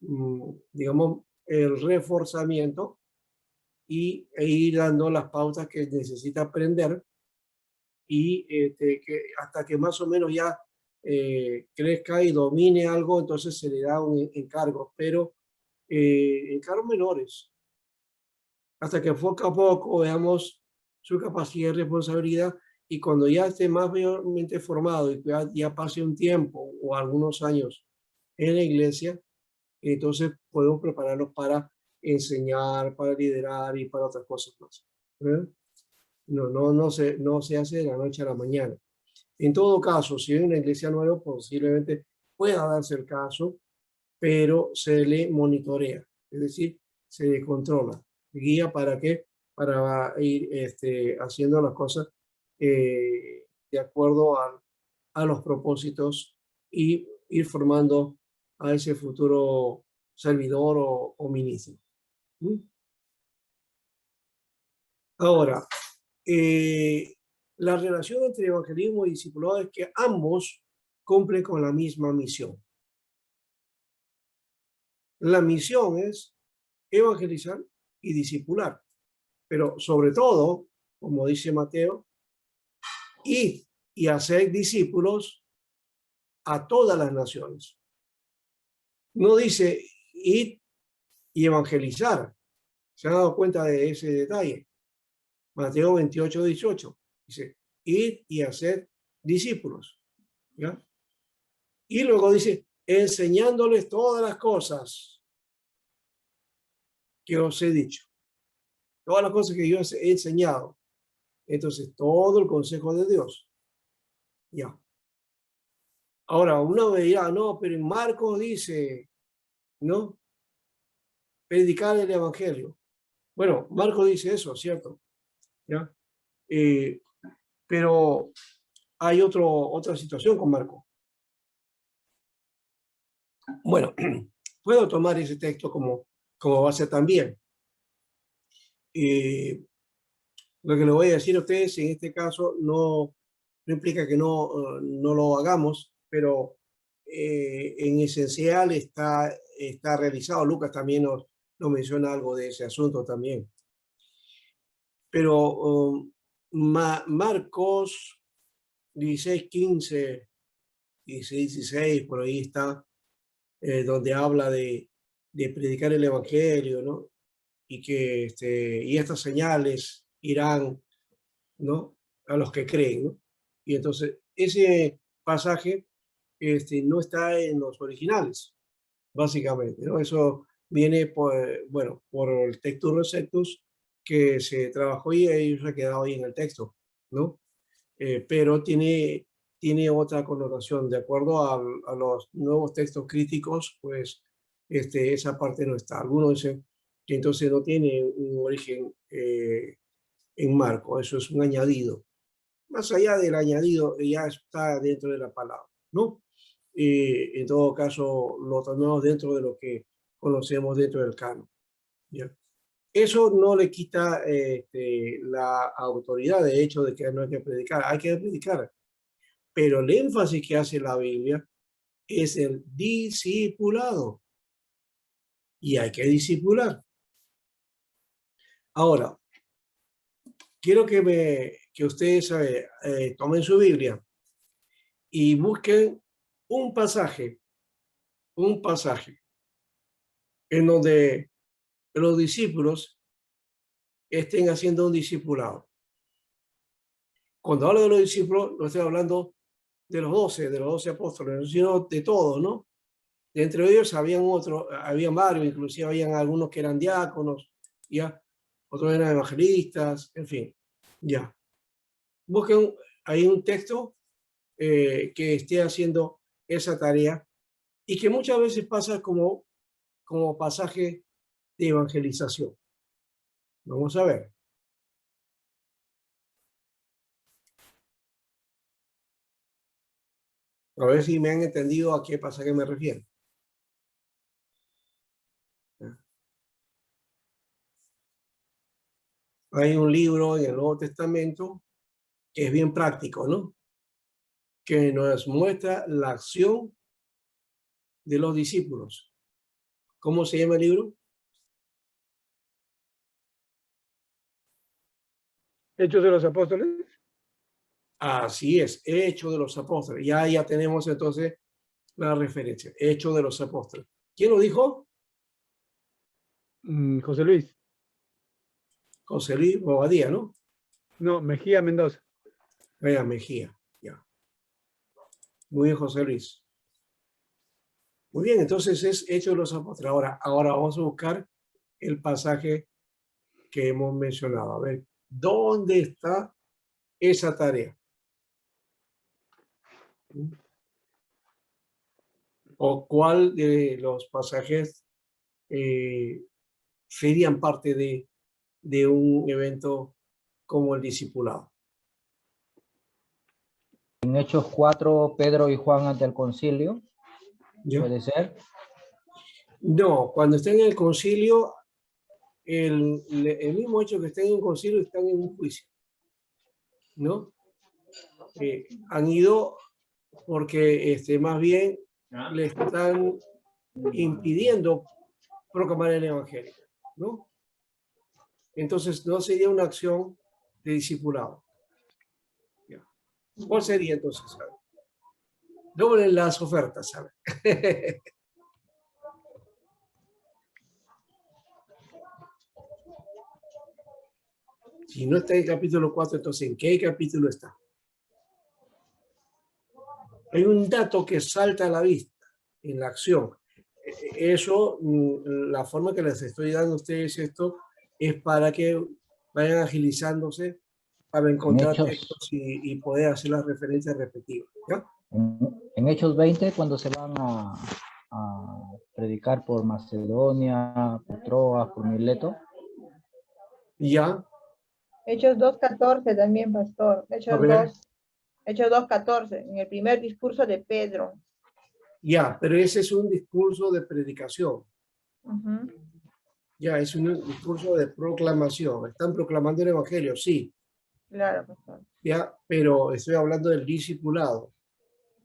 digamos, el reforzamiento e ir dando las pautas que necesita aprender y que hasta que más o menos ya crezca y domine algo, entonces se le da un encargo, pero encargos menores, hasta que poco a poco veamos su capacidad y responsabilidad, y cuando ya esté más mayormente formado y ya pase un tiempo o algunos años en la iglesia, entonces podemos prepararlos para enseñar, para liderar y para otras cosas más. No se hace de la noche a la mañana. En todo caso, si hay una iglesia nueva, posiblemente pueda darse el caso, pero se le monitorea, es decir, se le controla, guía para qué, para ir haciendo las cosas de acuerdo a los propósitos y ir formando a ese futuro servidor o ministro. Ahora, la relación entre evangelismo y discipulado es que ambos cumplen con la misma misión. La misión es evangelizar y discipular, pero sobre todo como dice Mateo, id y hacer discípulos a todas las naciones. No dice id y evangelizar. ¿Se han dado cuenta de ese detalle? Mateo 28, 18. Dice, id y hacer discípulos. ¿Ya? Y luego dice, enseñándoles todas las cosas que os he dicho. Todas las cosas que yo he enseñado. Entonces, todo el consejo de Dios. Ya. Ahora, uno me dirá, no, pero en Marcos dice, ¿no? Predicar el evangelio. Bueno, Marcos dice eso, ¿cierto? ¿Ya? Pero hay otra situación con Marcos. Bueno, puedo tomar ese texto como base también. Lo que le voy a decir a ustedes en este caso no implica que no lo hagamos, pero en esencial está realizado. Lucas también nos menciona algo de ese asunto también. Pero Marcos 16, 15, 16, 16, por ahí está, donde habla de predicar el evangelio, ¿no? Y que y estas señales irán, ¿no? A los que creen, ¿no? Y entonces ese pasaje no está en los originales, básicamente, ¿no? Eso viene por el textus receptus que se trabajó y ahí se ha quedado ahí en el texto, ¿no? Pero tiene otra connotación. De acuerdo a los nuevos textos críticos, pues esa parte no está. Algunos dicen que entonces no tiene un origen en Marco, eso es un añadido. Más allá del añadido, ya está dentro de la palabra, ¿no? En todo caso, lo tomamos dentro de lo que conocemos dentro del canon, ¿ya? Eso no le quita la autoridad, de hecho, de que no hay que predicar. Hay que predicar, pero el énfasis que hace la Biblia es el discipulado. Y hay que discipular. Ahora, quiero que ustedes tomen su Biblia y busquen un pasaje en donde los discípulos estén haciendo un discipulado. Cuando hablo de los discípulos, no estoy hablando de los 12 apóstoles, sino de todos, ¿no? Entre ellos habían varios, inclusive habían algunos que eran diáconos, ya, otros eran evangelistas, en fin, ya. Busquen ahí un texto que esté haciendo esa tarea y que muchas veces pasa como pasaje de evangelización. Vamos a ver. A ver si me han entendido a qué pasaje me refiero. Hay un libro en el Nuevo Testamento que es bien práctico, ¿no? Que nos muestra la acción de los discípulos. ¿Cómo se llama el libro? Hechos de los Apóstoles. Así es, Hechos de los Apóstoles. Ya tenemos entonces la referencia. Hechos de los Apóstoles. ¿Quién lo dijo? José Luis. José Luis Bobadilla, ¿no? No, Mejía Mendoza. Vaya, Mejía, ya. Muy bien, José Luis. Muy bien, entonces es Hechos de los Apóstoles. Ahora vamos a buscar el pasaje que hemos mencionado. A ver, ¿dónde está esa tarea? ¿O cuál de los pasajes serían parte de un evento como el discipulado? En Hechos 4, Pedro y Juan ante el concilio. ¿Ya? ¿Puede ser? No, cuando estén en el concilio, el mismo hecho que estén en un concilio, están en un juicio, ¿no? Han ido porque más bien le están impidiendo proclamar el evangelio, ¿no? Entonces no sería una acción de discipulado. Ya. ¿Cuál sería entonces? ¿Sabe? Doblen las ofertas, ¿sabe? Si no está en el capítulo 4, entonces ¿en qué capítulo está? Hay un dato que salta a la vista en la acción. Eso, la forma que les estoy dando a ustedes esto, es para que vayan agilizándose para encontrar Hechos. textos y poder hacer las referencias repetidas. ¿Ya? En Hechos 20, cuando se van a predicar por Macedonia, por Troas, por Mileto. Ya. Hechos 2:14 también, pastor. A Hechos ver. 2:14, en el primer discurso de Pedro. Ya, pero ese es un discurso de predicación. Ujú. Ya, es un discurso de proclamación. Están proclamando el evangelio, sí. Claro, pastor. Ya, pero estoy hablando del discipulado.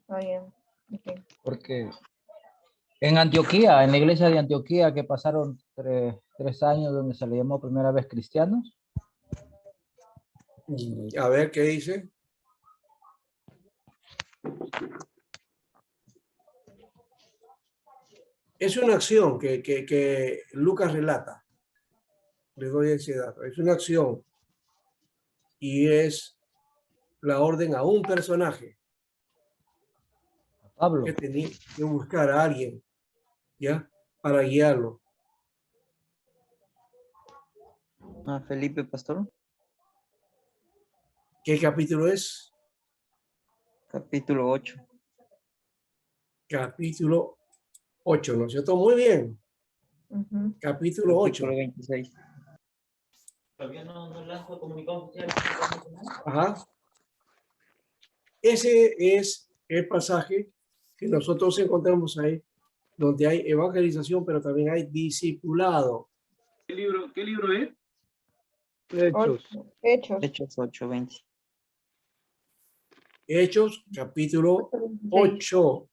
Está bien. Ok. Porque en Antioquía, en la iglesia de Antioquía, que pasaron tres años donde se le llamó primera vez cristianos. A ver, ¿qué dice? Es una acción que Lucas relata. Le doy ese dato. Es una acción y es la orden a un personaje Pablo. que tenía que buscar a alguien, ¿ya? Para guiarlo. Ah, Felipe, pastor. ¿Qué capítulo es? Capítulo 8. Capítulo 8, ¿no es cierto? Muy bien. Ujú. Capítulo 8. Capítulo 26. ¿Todavía no lanzo comunicado oficial? Ajá. Ese es el pasaje que nosotros encontramos ahí, donde hay evangelización, pero también hay discipulado. ¿Qué libro es? Hechos. Hechos. Hechos 8:20. Hechos, capítulo 8.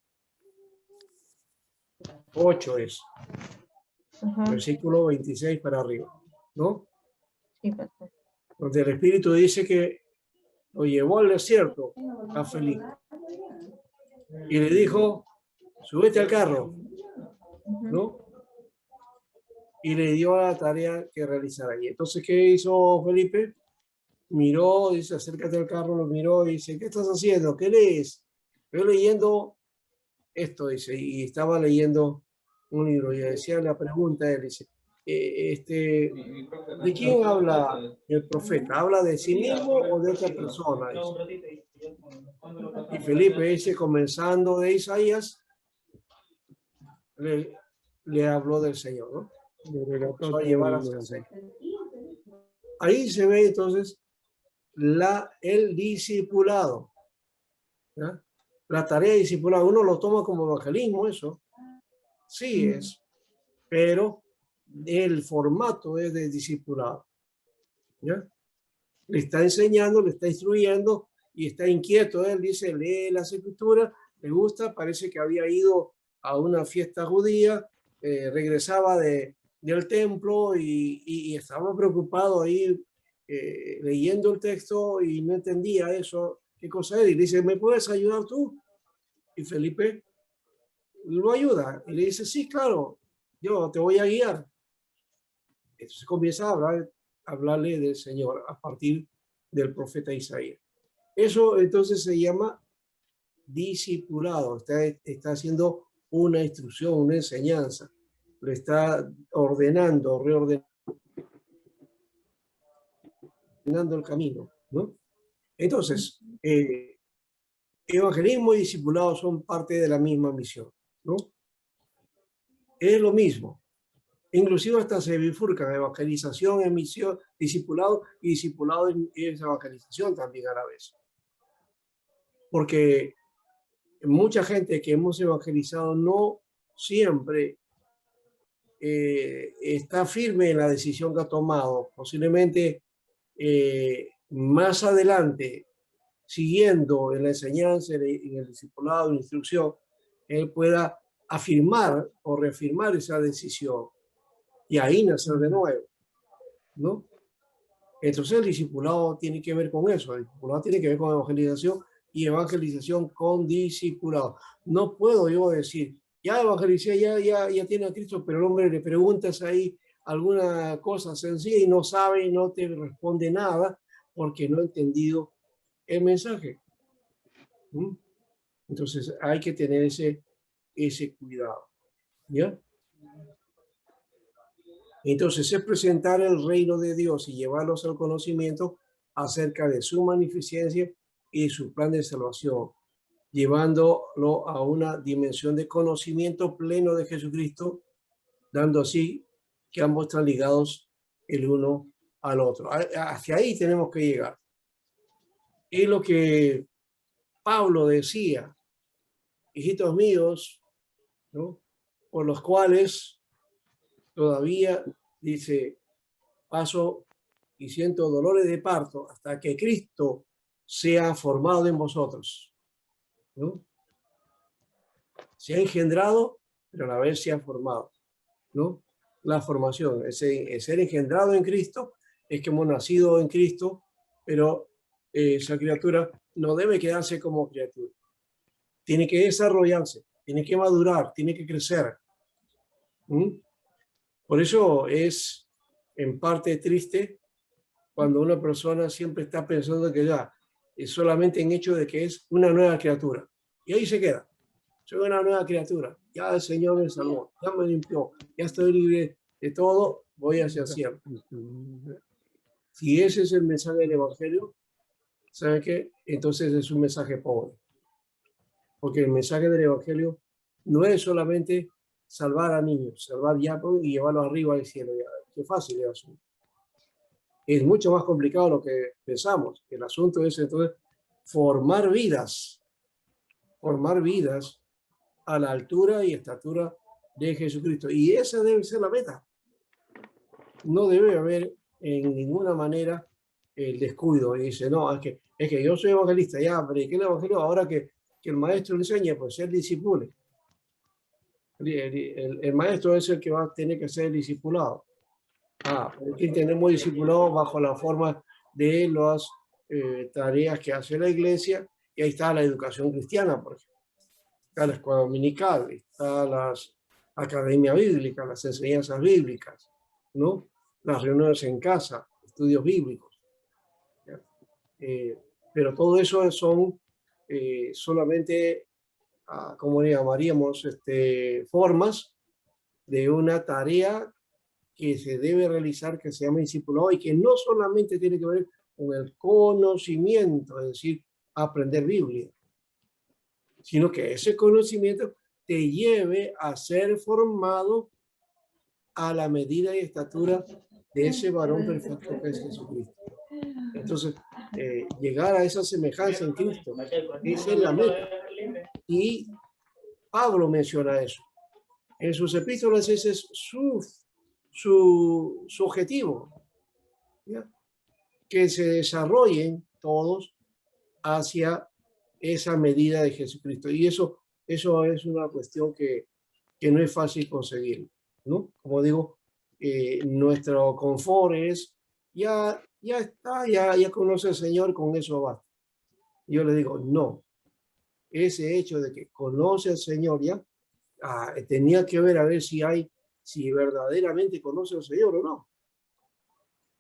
8 es, Ajá. versículo 26 para arriba, ¿no? Sí, pastor. Donde el Espíritu dice que lo llevó al desierto a Felipe y le dijo, súbete al carro, ¿no? Y le dio la tarea que realizar ahí. Entonces, ¿qué hizo Felipe? Miró, dice, acércate al carro, lo miró y dice, ¿qué estás haciendo? ¿Qué lees? Estoy leyendo esto, dice, y estaba leyendo un libro y decía la pregunta, él dice, ¿de quién habla el profeta? ¿Habla de sí mismo o de otra persona? Dice. Y Felipe dice, comenzando de Isaías, le habló del Señor, ¿no? Le empezó a llevar hacia el Señor. Ahí se ve entonces el discipulado. ¿Ya? La tarea de discipulado, uno lo toma como evangelismo, eso. Sí es, pero el formato es de discipulado. ¿Ya? Le está enseñando, le está instruyendo y está inquieto. Él dice, lee las escrituras, le gusta, parece que había ido a una fiesta judía, regresaba del templo y estaba preocupado ahí leyendo el texto y no entendía eso, qué cosa era. Y le dice, ¿me puedes ayudar tú? Y Felipe lo ayuda y le dice, sí, claro, yo te voy a guiar. Entonces comienza a hablarle del Señor a partir del profeta Isaías. Eso entonces se llama discipulado. Está haciendo una instrucción, una enseñanza. Le está ordenando, reordenando el camino, ¿no? Entonces, evangelismo y discipulado son parte de la misma misión, ¿no? Es lo mismo. Inclusive hasta se bifurcan, evangelización es misión, discipulado, y discipulado es evangelización también a la vez. Porque mucha gente que hemos evangelizado no siempre está firme en la decisión que ha tomado. Posiblemente más adelante, siguiendo en la enseñanza, en el discipulado, en la instrucción, él pueda afirmar o reafirmar esa decisión y ahí nacer de nuevo, ¿no? Entonces el discipulado tiene que ver con eso. El discipulado tiene que ver con evangelización y evangelización con discipulado. No puedo yo decir, ya evangelicé, ya tiene a Cristo, pero el hombre le preguntas ahí alguna cosa sencilla y no sabe y no te responde nada porque no ha entendido el mensaje. ¿Mm? Entonces hay que tener ese cuidado. ¿Ya? Entonces es presentar el reino de Dios y llevarlos al conocimiento acerca de su magnificencia y su plan de salvación, llevándolo a una dimensión de conocimiento pleno de Jesucristo, dando así que ambos están ligados el uno al otro. Hacia ahí tenemos que llegar. Es lo que Pablo decía, hijitos míos, ¿no? Por los cuales todavía, dice, paso y siento dolores de parto hasta que Cristo sea formado en vosotros, ¿no? Se ha engendrado, pero a la vez se ha formado, ¿no? La formación, el ser engendrado en Cristo, es que hemos nacido en Cristo, pero esa criatura no debe quedarse como criatura. Tiene que desarrollarse, tiene que madurar, tiene que crecer. ¿Mm? Por eso es en parte triste cuando una persona siempre está pensando que ya es solamente en hecho de que es una nueva criatura. Y ahí se queda. Soy una nueva criatura. Ya el Señor me salvó, ya me limpió, ya estoy libre de todo, voy hacia el cielo. Si ese es el mensaje del Evangelio, ¿sabe qué? Entonces es un mensaje pobre. Porque el mensaje del Evangelio no es solamente salvar a niños, salvar ya y llevarlos arriba al cielo. Ya. Qué fácil el asunto. Es mucho más complicado de lo que pensamos. El asunto es entonces formar vidas a la altura y estatura de Jesucristo. Y esa debe ser la meta. No debe haber en ninguna manera el descuido. Y dice, no, es que yo soy evangelista, ya prediqué el evangelio, ahora que el maestro enseña, pues él discipule. El maestro es el que va a tener que ser discipulado. Aquí tenemos discipulado bajo la forma de las tareas que hace la iglesia, y ahí está la educación cristiana, por ejemplo. Está la escuela dominical, está las academias bíblicas, las enseñanzas bíblicas, ¿no? Las reuniones en casa, estudios bíblicos. Pero todo eso son solamente, como le llamaríamos, formas de una tarea que se debe realizar, que se llama discipulado, y que no solamente tiene que ver con el conocimiento, es decir, aprender Biblia, sino que ese conocimiento te lleve a ser formado a la medida y estatura de ese varón perfecto que es Jesucristo. Entonces, llegar a esa semejanza en Cristo, esa es la meta. Y Pablo menciona eso. En sus epístolas ese es su objetivo, ¿ya? Que se desarrollen todos hacia esa medida de Jesucristo. Y eso es una cuestión que no es fácil conseguir, ¿no? Como digo, nuestro confort es, ya está, ya conoce al Señor, con eso basta. Yo le digo, no. Ese hecho de que conoce al Señor ya, tenía que ver a ver si verdaderamente conoce al Señor o no.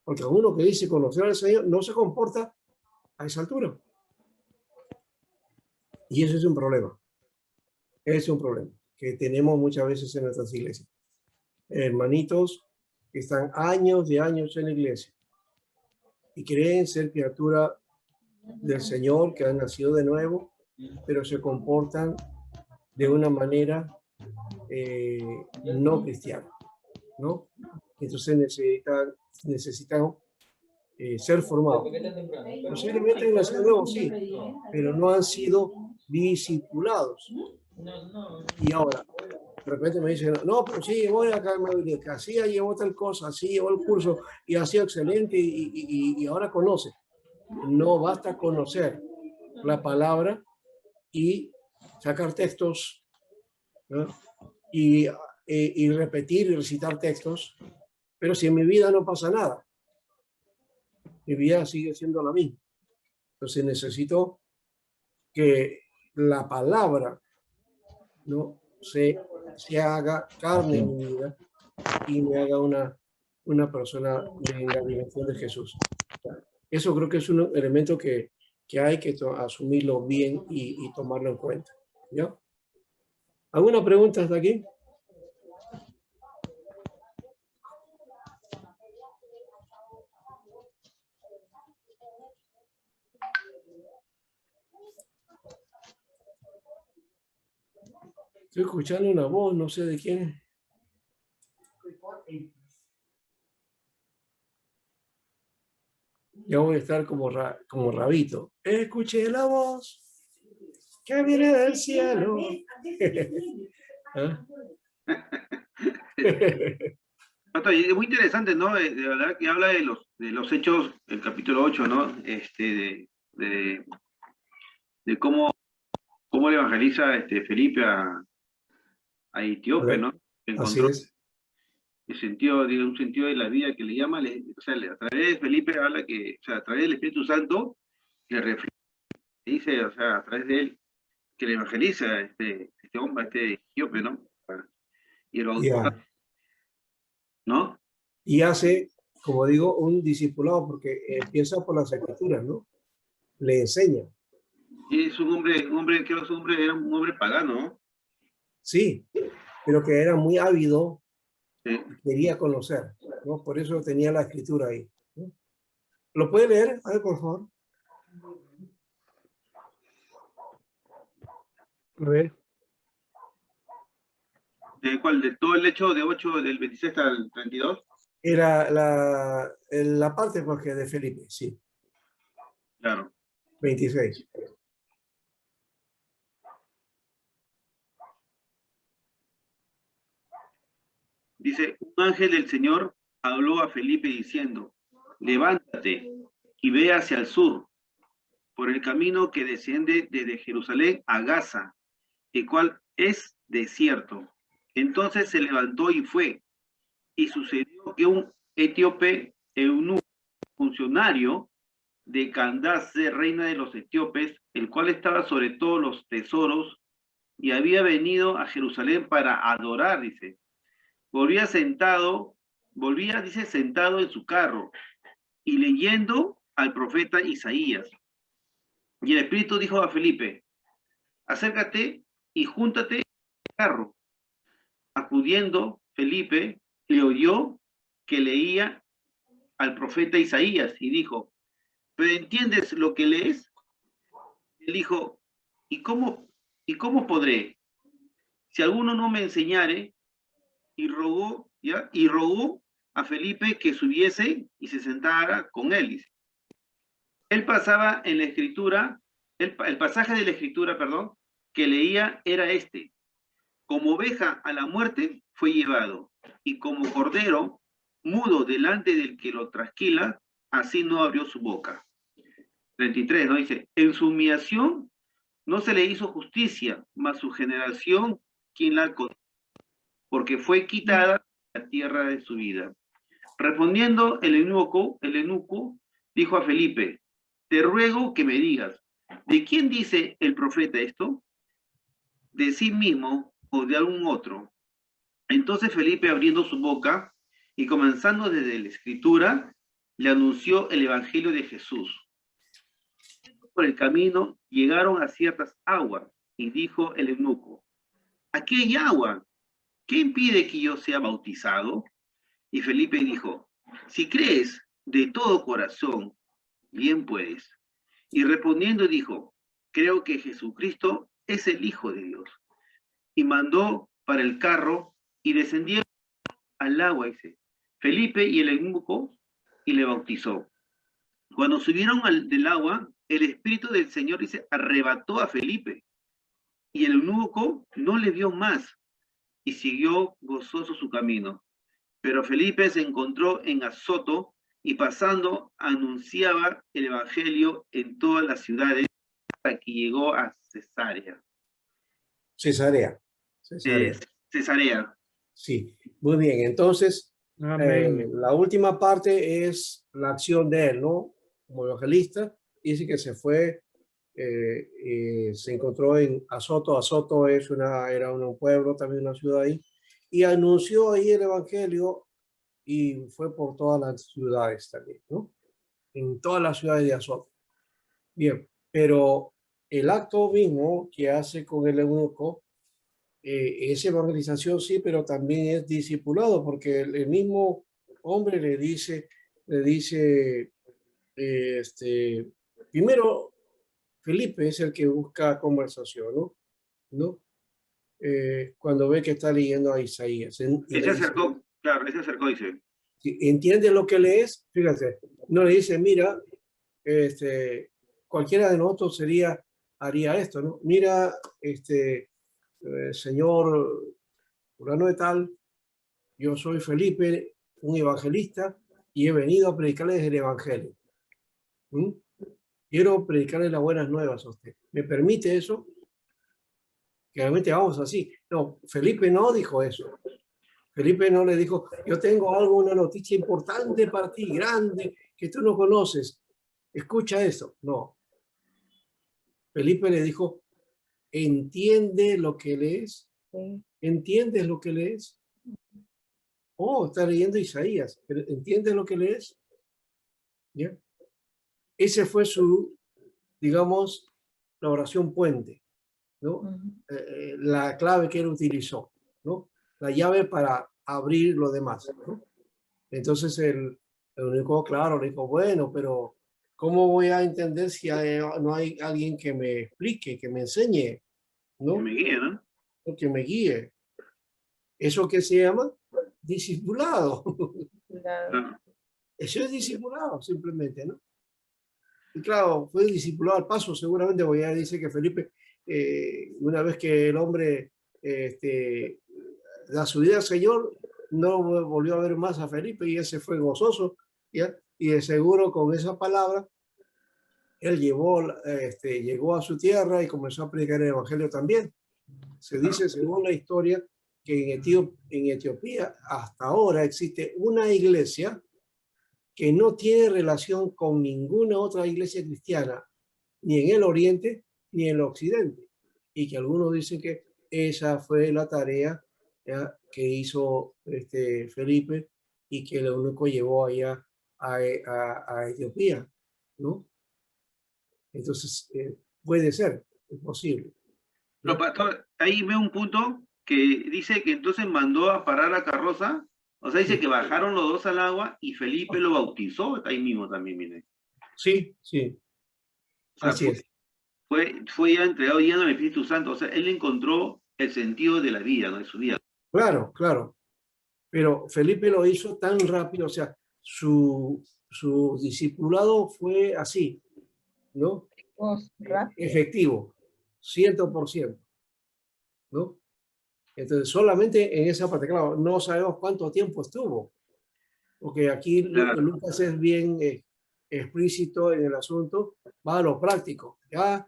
Porque uno que dice conocer al Señor no se comporta a esa altura. Y eso es un problema. Es un problema que tenemos muchas veces en nuestras iglesias. Hermanitos que están años de años en la iglesia y creen ser criatura del Señor, que han nacido de nuevo, pero se comportan de una manera no cristiana, ¿no? Entonces necesitan ser formados. Posiblemente han nacido nuevos, sí, pero no han sido discipulados. Y ahora, de repente me dicen, no, pero sí, voy a Calma Bíblica, así llevó tal cosa, así llevó el curso y ha sido excelente y ahora conoce. No basta conocer la palabra y sacar textos, ¿no? Y repetir y recitar textos, pero si en mi vida no pasa nada. mi vida sigue siendo la misma. Entonces necesito que la palabra, ¿no? se haga carne en mi vida y me haga una persona en la dimensión de Jesús. Eso creo que es un elemento que hay que asumirlo bien y tomarlo en cuenta. ¿Ya? ¿Alguna pregunta hasta aquí? Estoy escuchando una voz, no sé de quién es. Ya voy a estar como Rabito. Escuché la voz que viene del cielo. ¿Ah? Pastor, y es muy interesante, ¿no? De verdad que habla de los hechos, el capítulo 8, ¿no? De cómo le evangeliza Felipe a Etíope, ¿no? Así Encontró es. el sentido, un sentido de la vida que le llama, o sea, a través de Felipe habla que, o sea, a través del Espíritu Santo, le refleja, dice, o sea, a través de él, que le evangeliza a este hombre, a este etíope, ¿no? Y el bautiza, Ya. ¿no? Y hace, como digo, un discipulado porque empieza por las escrituras, ¿no? Le enseña. Y es un hombre, creo que es un hombre, era un hombre pagano, ¿no? Sí, pero que era muy ávido, Sí. quería conocer, ¿no? Por eso tenía la escritura ahí, ¿no? ¿Lo puede leer? A ver, por favor. A ver. ¿De cuál? ¿De todo el hecho de 8, del 26 al 32? Era la parte porque de Felipe, sí, Claro. 26. Dice, un ángel del Señor habló a Felipe diciendo, levántate y ve hacia el sur, por el camino que desciende desde Jerusalén a Gaza, el cual es desierto. Entonces se levantó y fue, y sucedió que un etíope eunuco, funcionario de Candace, reina de los etíopes, el cual estaba sobre todos los tesoros, y había venido a Jerusalén para adorar, dice. Volvía, dice, sentado en su carro y leyendo al profeta Isaías. Y el Espíritu dijo a Felipe, acércate y júntate al carro. Acudiendo, Felipe le oyó que leía al profeta Isaías y dijo, ¿pero entiendes lo que lees? Él dijo, ¿y cómo podré? Si alguno no me enseñare, y rogó a Felipe que subiese y se sentara con él. Él pasaba en la escritura, el pasaje de la escritura, perdón, que leía era este: como oveja a la muerte fue llevado, y como cordero mudo delante del que lo trasquila, así no abrió su boca. 33, ¿no? Dice, en su humillación no se le hizo justicia, mas su generación, quien la conoce, porque fue quitada la tierra de su vida. Respondiendo el eunuco dijo a Felipe, te ruego que me digas, ¿de quién dice el profeta esto? ¿De sí mismo o de algún otro? Entonces Felipe, abriendo su boca y comenzando desde la escritura, le anunció el evangelio de Jesús. Por el camino llegaron a ciertas aguas y dijo el eunuco, aquí hay agua, ¿qué impide que yo sea bautizado? Y Felipe dijo, si crees de todo corazón, bien puedes. Y respondiendo dijo, creo que Jesucristo es el Hijo de Dios. Y mandó para el carro y descendieron al agua, dice, Felipe y el eunuco, y le bautizó. Cuando subieron del agua, el Espíritu del Señor, dice, arrebató a Felipe. Y el eunuco no le vio más y siguió gozoso su camino. Pero Felipe se encontró en Azoto y pasando anunciaba el evangelio en todas las ciudades hasta que llegó a Cesarea. Cesarea. Cesarea. Sí, muy bien. Entonces, Amén. la última parte es la acción de él, ¿no? como evangelista, dice que se fue, se encontró en Azoto. Azoto era un pueblo, también una ciudad ahí, y anunció ahí el evangelio y fue por todas las ciudades también, ¿no? En todas las ciudades de Azoto. Bien, pero el acto mismo que hace con el eunuco es evangelización, sí, pero también es discipulado, porque el mismo hombre le dice, primero, Felipe es el que busca conversación, ¿no? ¿No? Cuando ve que está leyendo a Isaías. Y Él le se dice, acercó, claro, él se acercó, dice. ¿entiende lo que lees? Fíjate, no le dice, mira, cualquiera de nosotros haría esto, ¿no? Mira, señor fulano de tal, yo soy Felipe, un evangelista, y he venido a predicarles el evangelio. ¿Mm? Quiero predicarle las buenas nuevas a usted. ¿Me permite eso? Que realmente vamos así. No, Felipe no dijo eso. Felipe no le dijo, yo tengo algo, una noticia importante para ti, grande, que tú no conoces. Escucha eso. No. Felipe le dijo, ¿entiende lo que lees? Sí. ¿Entiendes lo que lees? Oh, está leyendo Isaías. ¿Entiendes lo que lees? ¿Ya? Ese fue su, digamos, la oración puente, ¿no? La clave que él utilizó, ¿no? La llave para abrir lo demás, ¿no? Entonces el único, claro, le dijo, bueno, pero ¿cómo voy a entender si no hay alguien que me explique, que me enseñe, Que ¿no? me guíe, ¿no? O que me guíe? ¿Eso qué se llama? Discipulado. Claro. Eso es discipulado, simplemente, ¿no? Y claro, fue discipulado al paso, seguramente, porque ya dice que Felipe, una vez que el hombre da su vida al Señor, no volvió a ver más a Felipe y ese fue gozoso, ¿ya? Y de seguro con esa palabra, él llegó a su tierra y comenzó a predicar el Evangelio también. Se dice, según la historia, que en Etiopía hasta ahora existe una iglesia que no tiene relación con ninguna otra iglesia cristiana, ni en el oriente ni en el occidente. Y que algunos dicen que esa fue la tarea, ¿ya?, que hizo Felipe y que el eunuco llevó allá a Etiopía, ¿no? Entonces, puede ser, es posible, Pero, ¿no? pastor, ahí veo un punto que dice que entonces mandó a parar la carroza. O sea, dice Sí, que bajaron los dos al agua y Felipe lo bautizó ahí mismo también, mire. sí, sí, O sea, así es. fue ya entregado lleno del Espíritu Santo. O sea, él encontró el sentido de la vida, ¿no? De su vida. Claro, claro. Pero Felipe lo hizo tan rápido, o sea, su discipulado fue así, ¿no? Rápido. Efectivo, 100%, ¿no? Entonces, solamente en esa parte, claro, no sabemos cuánto tiempo estuvo, porque aquí Claro, Lucas es bien explícito en el asunto, va a lo práctico, ya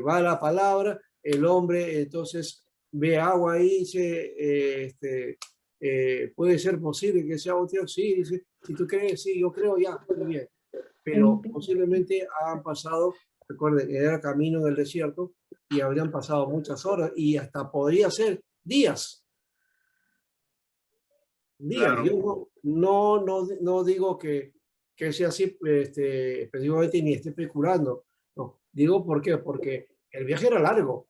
va a la palabra, el hombre entonces ve agua ahí y dice, puede ser posible que sea bautizado, sí, dice, si tú crees, sí, yo creo, ya, muy bien, pero posiblemente han pasado, recuerden, era camino en el desierto y habrían pasado muchas horas y hasta podría ser días. claro, Yo no digo que sea así específicamente ni esté especulando. No, digo por qué, porque el viaje era largo,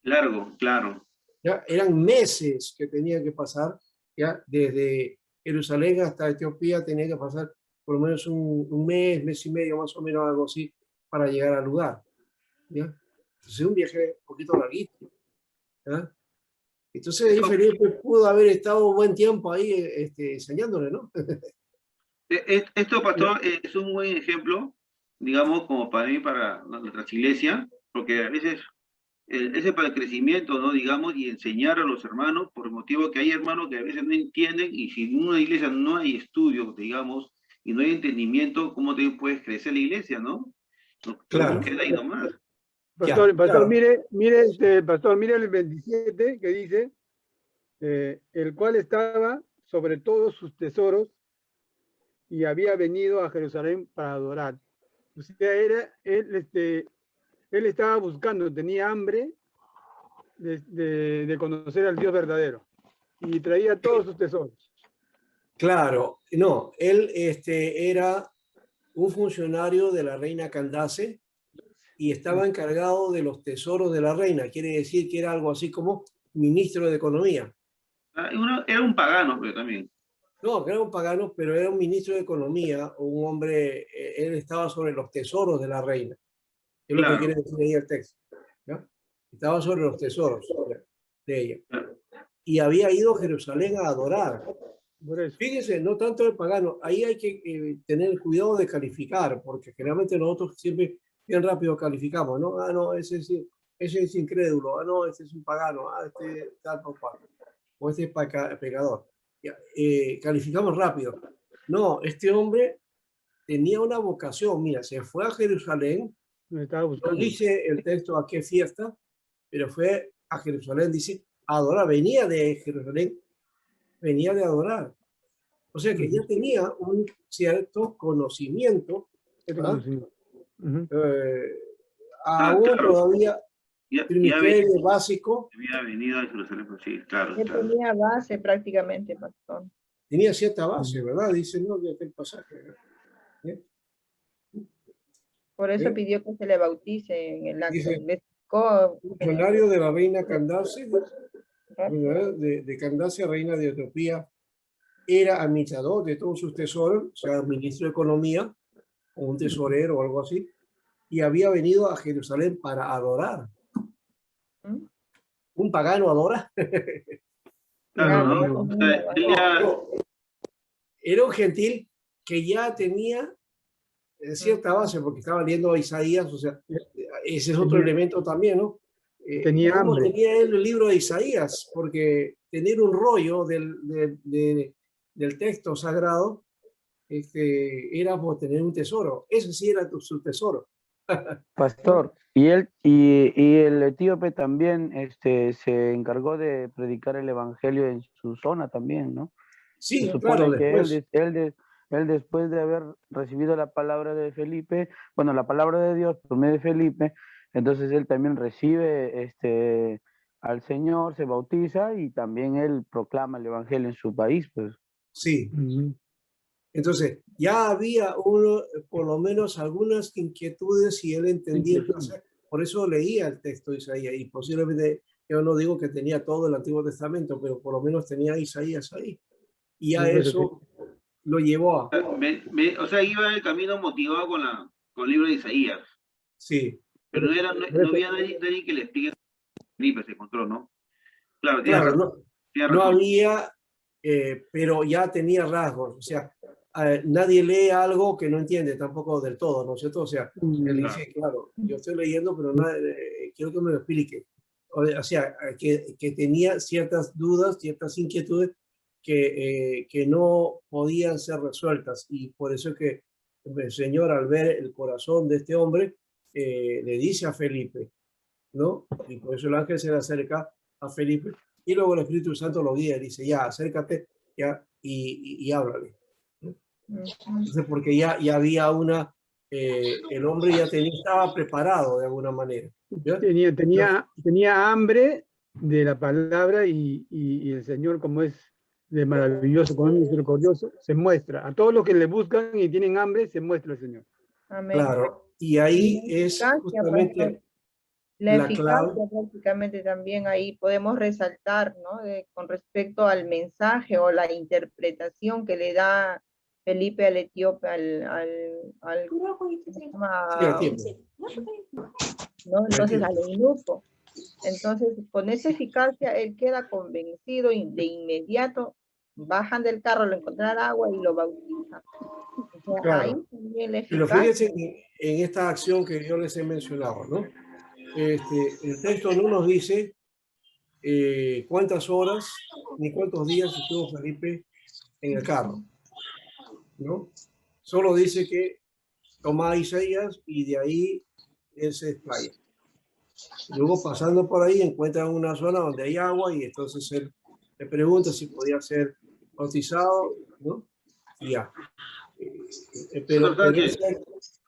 largo, claro. ya eran meses que tenía que pasar, ya desde Jerusalén hasta Etiopía tenía que pasar por lo menos un mes y medio, más o menos, algo así, para llegar al lugar, ¿ya? Entonces un viaje un poquito larguito, ¿ya? Entonces ahí Eso, Felipe pudo haber estado un buen tiempo ahí enseñándole, ¿no? esto, pastor, es un buen ejemplo, digamos, como para mí, para nuestras iglesias, porque a veces ese para el crecimiento, ¿no? Digamos, y enseñar a los hermanos, por el motivo que hay hermanos que a veces no entienden, y si en una iglesia no hay estudios, digamos, y no hay entendimiento, ¿cómo te puedes crecer la iglesia, no? No Claro, queda ahí nomás. ya, Pastor, claro. pastor, mire el 27 que dice, el cual estaba sobre todos sus tesoros y había venido a Jerusalén para adorar. O sea, él estaba buscando, tenía hambre de conocer al Dios verdadero y traía todos sus tesoros. Claro, no, él era un funcionario de la reina Candace y estaba encargado de los tesoros de la reina. Quiere decir que era algo así como ministro de Economía. Era un pagano, pero también. No, era un pagano, pero era un ministro de Economía, un hombre, él estaba sobre los tesoros de la reina. Es lo que Claro. quiere decir ahí el texto. ¿Ya? Estaba sobre los tesoros de ella. Claro. Y había ido a Jerusalén a adorar. Por eso. Fíjense, no tanto el pagano, ahí hay que tener cuidado de calificar, porque generalmente nosotros siempre bien rápido calificamos, ¿no? Ah, no, ese es incrédulo, ah, no, ese es un pagano, ah, este tal por cual, o este es pecador. Ya, calificamos rápido. No, este hombre tenía una vocación, mira, se fue a Jerusalén, Me estaba no buscando. dice el texto a qué fiesta, pero fue a Jerusalén, dice, a adorar, venía de Jerusalén, venía de adorar. O sea que ya tenía un cierto conocimiento, Este ¿ah? conocimiento. Ujú. Aún claro. todavía Ya primigenio básico, había venido a Jerusalén, pues sí, claro. Que claro. tenía base prácticamente, pastor. tenía cierta base, ¿verdad? Dice, no, de aquel pasaje. ¿Eh? Por eso ¿Eh? pidió que se le bautice en el acto. Dice, Le explicó funcionario de la reina Candace, rápido. de Candace, reina de Etiopía, era administrador de todos sus tesoros, o sea, ministro de Economía, o un tesorero o algo así, y había venido a Jerusalén para adorar. ¿Mm? ¿Un pagano adora? Claro, Claro, ¿no? no O tenía sea, base. él ya- No, era un gentil que ya tenía cierta base, porque estaba leyendo a Isaías, o sea, ese es otro Tenía- elemento también, ¿no? tenía ¿Cómo hambre. tenía él el libro de Isaías? Porque tener un rollo del texto sagrado era por tener un tesoro. Ese sí era su tesoro. Pastor, y el etíope también se encargó de predicar el evangelio en su zona también, ¿no? Se Sí, claro, supone que después. él después de haber recibido la palabra de Felipe, bueno, la palabra de Dios por medio de Felipe, entonces él también recibe al Señor, se bautiza y también él proclama el evangelio en su país, pues. Sí. Ujú. Entonces, ya había por lo menos algunas inquietudes y él entendía el pasaje. Por eso leía el texto de Isaías y posiblemente, yo no digo que tenía todo el Antiguo Testamento, pero por lo menos tenía Isaías ahí. Y ya Por eso eso lo llevó a... o sea, iba en el camino motivado con el libro de Isaías. Sí, Pero no había nadie que le explique. Felipe se encontró, ¿no? Claro, tiene claro, razón. Tiene no razón. había, pero ya tenía rasgos. O sea, nadie lee algo que no entiende tampoco del todo, ¿no es cierto? O sea, él dice, claro, yo estoy leyendo, pero quiero que me lo explique. O sea, que tenía ciertas dudas, ciertas inquietudes que no podían ser resueltas. Y por eso es que el Señor, al ver el corazón de este hombre, le dice a Felipe, ¿no? Y por eso el ángel se le acerca a Felipe y luego el Espíritu Santo lo guía y dice, ya, acércate ya, y háblale. ¿No? Entonces, porque ya había el hombre ya estaba preparado de alguna manera. ¿Ya? Tenía hambre de la palabra y el Señor, como es de maravilloso, como es misericordioso, se muestra. A todos los que le buscan y tienen hambre, se muestra el Señor. Amén. Claro, y ahí Y la es eficacia, justamente pastor, la la eficacia clave. prácticamente también ahí podemos resaltar, ¿no? Con respecto al mensaje o la interpretación que le da Felipe al etíope, ¿cómo se llama? Sí, al tiempo. ¿No? Entonces al eunuco. Entonces, con esa eficacia, él queda convencido y de inmediato bajan del carro, lo encuentran agua y lo bautizan. O sea, Claro. ahí también la Pero eficacia. fíjense en esta acción que yo les he mencionado, ¿no? El texto no nos dice cuántas horas ni cuántos días estuvo Felipe en el carro, ¿no? Solo dice que toma a Isaías y de ahí él se desplaya. Luego pasando por ahí encuentran una zona donde hay agua y entonces él le pregunta si podía ser bautizado, ¿no? Y ya. Pero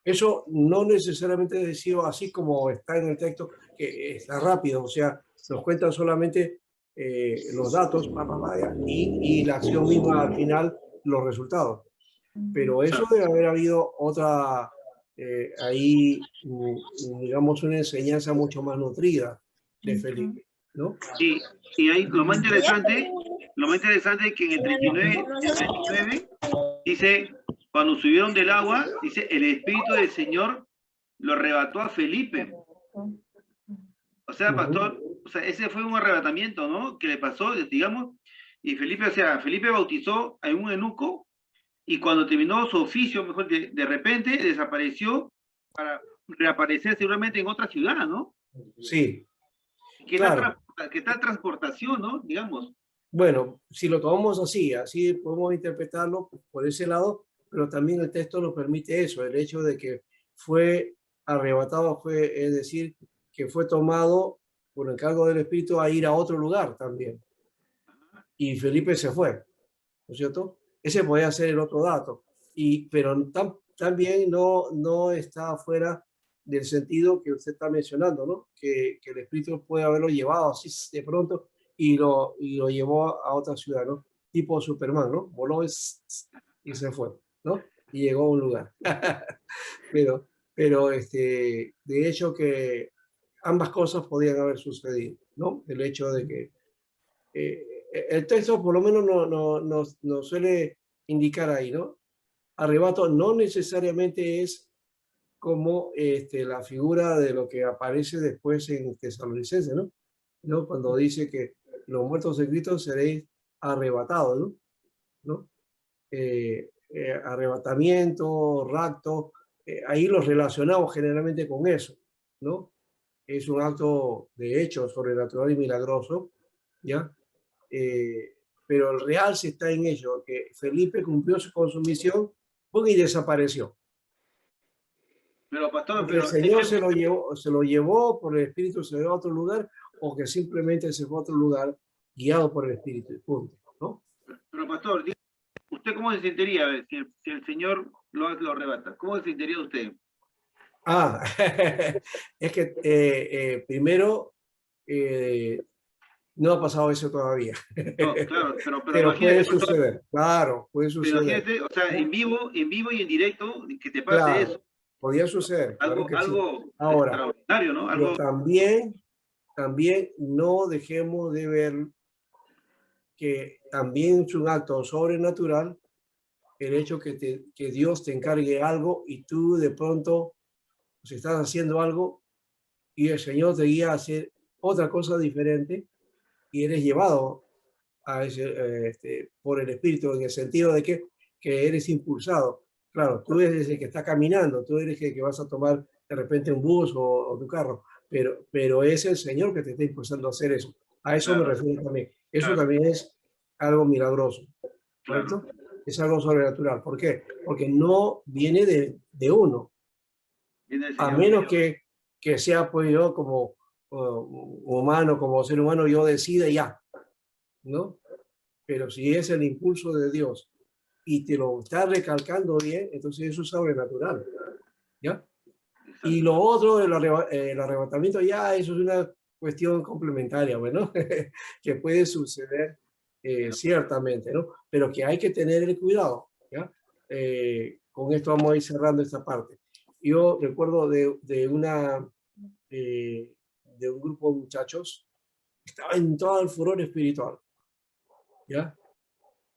Eso no necesariamente decía así como está en el texto, que está rápido, o sea, nos cuentan solamente los datos y la acción misma al final, los resultados. Pero eso debe haber habido otra, ahí, digamos, una enseñanza mucho más nutrida de Felipe, ¿no? Y ahí lo más interesante es que en el 39 dice, cuando subieron del agua, dice, el Espíritu del Señor lo arrebató a Felipe. O sea, pastor, o sea, ese fue un arrebatamiento, ¿no? Que le pasó, digamos, y Felipe, o sea, Felipe bautizó a un eunuco, y cuando terminó su oficio, mejor, de repente desapareció para reaparecer seguramente en otra ciudad, ¿no? Sí, Que claro. está transportación, ¿no? Digamos. Bueno, si lo tomamos así podemos interpretarlo por ese lado, pero también el texto nos permite eso, el hecho de que fue arrebatado, es decir, que fue tomado por encargo del Espíritu a ir a otro lugar también. Y Felipe se fue, ¿no es cierto? Ese podría ser el otro dato, pero también no está fuera del sentido que usted está mencionando, ¿no? Que el Espíritu puede haberlo llevado así de pronto y lo llevó a otra ciudad, ¿no? Tipo Superman, ¿no? Voló y se fue, ¿no? Y llegó a un lugar. pero de hecho que ambas cosas podían haber sucedido, ¿no? El hecho de que el texto por lo menos nos suele indicar ahí, ¿no? Arrebato no necesariamente es como la figura de lo que aparece después en Tesalonicenses, ¿no? Cuando dice que los muertos en Cristo seréis arrebatados, ¿no? Arrebatamiento, rapto, ahí los relacionamos generalmente con eso, ¿no? Es un acto de hecho sobrenatural y milagroso, ¿ya? Pero el real sí está en ello, que Felipe cumplió con su misión y desapareció. Pero pastor, Porque el Señor se lo llevó por el Espíritu, se llevó a otro lugar, o que simplemente se fue a otro lugar guiado por el Espíritu, punto, ¿no? Pero pastor, ¿usted cómo se sentiría si el Señor lo arrebata? ¿Cómo se sentiría usted? Es que primero no ha pasado eso todavía. No, claro, pero puede suceder, claro, puede suceder. Pero imagínate, o sea, en vivo y en directo, que te pase claro, eso. Podría suceder. Algo, claro algo sí. Ahora, extraordinario, ¿no? Pero Algo... también no dejemos de ver que también es un acto sobrenatural el hecho que Dios te encargue algo y tú de pronto pues, estás haciendo algo y el Señor te guía a hacer otra cosa diferente y eres llevado a por el Espíritu en el sentido de que eres impulsado. Claro, tú eres el que está caminando, tú eres el que vas a tomar de repente un bus o tu carro, pero es el Señor que te está impulsando a hacer eso. A eso me refiero también. Eso también es algo milagroso, ¿correcto? Es algo sobrenatural. ¿Por qué? Porque no viene de uno. A menos que sea pues yo como humano, como ser humano, yo decida ya, ¿no? Pero si es el impulso de Dios y te lo está recalcando bien, entonces eso es sobrenatural, ¿ya? Y lo otro, el arrebatamiento, ya eso es una cuestión complementaria, bueno, que puede suceder ciertamente, ¿no? Pero que hay que tener el cuidado, ¿ya? Con esto vamos a ir cerrando esta parte. Yo recuerdo de un grupo de muchachos que estaba en todo el furor espiritual, ¿ya?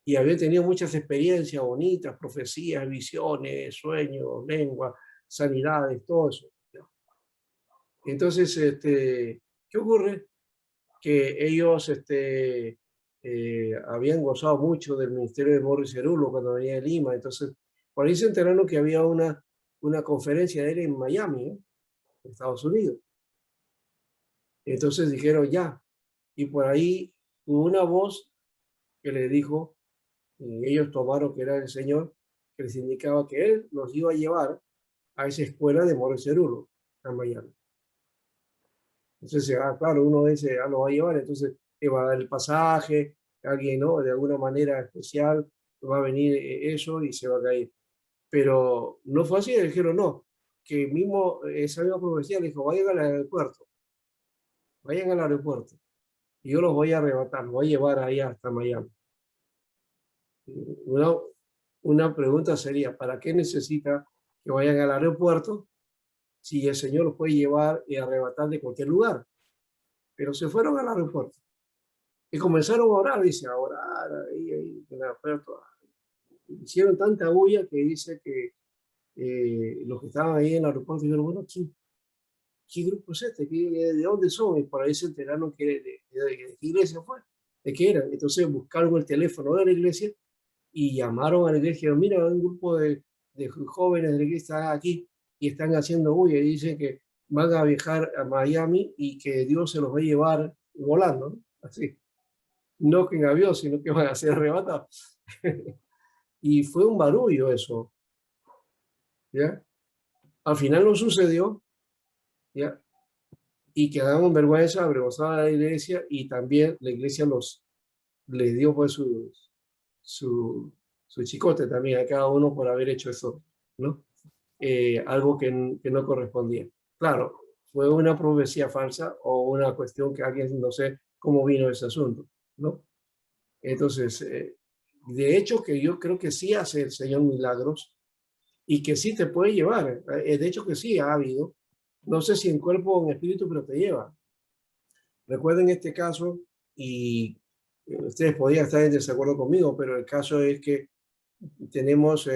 Y había tenido muchas experiencias bonitas, profecías, visiones, sueños, lengua, sanidades, todo eso, ¿ya? Entonces, ¿qué ocurre? Que ellos habían gozado mucho del ministerio de Morris Cerulo cuando venía de Lima. Entonces, por ahí se enteraron que había una conferencia de él en Miami, en Estados Unidos. Entonces dijeron ya. Y por ahí hubo una voz que le dijo, y ellos tomaron que era el Señor, que les indicaba que él los iba a llevar a esa escuela de Morris Cerulo en Miami. Entonces, claro, uno dice, lo va a llevar, entonces le va a dar el pasaje, alguien, ¿no? De alguna manera especial, va a venir eso y se va a caer. Pero no fue así, dijeron, no, que mismo esa misma profecía le dijo, vayan al aeropuerto, y yo los voy a arrebatar, los voy a llevar ahí hasta Miami. Una pregunta sería, ¿para qué necesita que vayan al aeropuerto si el Señor los puede llevar y arrebatar de cualquier lugar? Pero se fueron al aeropuerto y comenzaron a orar, dice, a orar ahí en el aeropuerto. Hicieron tanta bulla que dice que los que estaban ahí en el aeropuerto dijeron, bueno, ¿qué grupo es este? ¿De dónde son? Y por ahí se enteraron que de qué iglesia fue, de qué era. Entonces buscaron el teléfono de la iglesia y llamaron a la iglesia y dijeron, mira, un grupo de jóvenes de la iglesia está aquí y están haciendo bulla y dicen que van a viajar a Miami y que Dios se los va a llevar volando, ¿no? Así. No que en avión, sino que van a ser arrebatados. Y fue un barullo eso, ¿ya? Al final no sucedió, ¿ya? Y quedaron en vergüenza, avergonzados a la iglesia y también la iglesia les dio pues su chicote también a cada uno por haber hecho eso, ¿no? Algo que no correspondía. Claro, fue una profecía falsa o una cuestión que alguien, no sé cómo vino ese asunto, ¿no? Entonces, de hecho que yo creo que sí hace el Señor milagros y que sí te puede llevar. De hecho que sí ha habido. No sé si en cuerpo o en espíritu, pero te lleva. Recuerden este caso y ustedes podrían estar en desacuerdo conmigo, pero el caso es que tenemos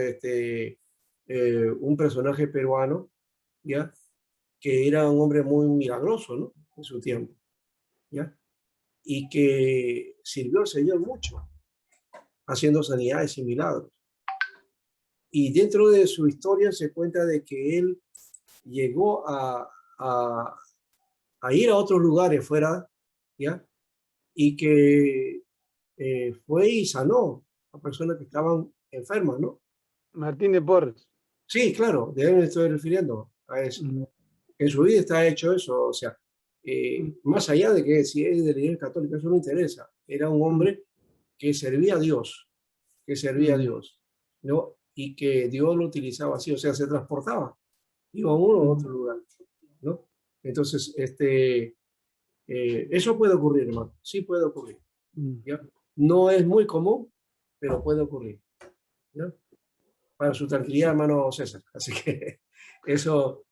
un personaje peruano, ¿ya? Que era un hombre muy milagroso, ¿no? En su tiempo, ¿ya? Y que sirvió al Señor mucho, haciendo sanidades y milagros. Y dentro de su historia se cuenta de que él llegó a ir a otros lugares fuera, ¿ya? Y que fue y sanó a personas que estaban enfermas, ¿no? Martín de Porres. Sí, claro, de él me estoy refiriendo a eso. En su vida está hecho eso, o sea, más allá de que si es de la Iglesia Católica, eso no interesa. Era un hombre que servía a Dios, ¿no? Y que Dios lo utilizaba así, o sea, se transportaba, iba a uno a otro lugar, ¿no? Entonces, eso puede ocurrir, hermano, sí puede ocurrir, ¿ya? No es muy común, pero puede ocurrir, ¿ya? Para su tranquilidad, hermano César. Así que eso,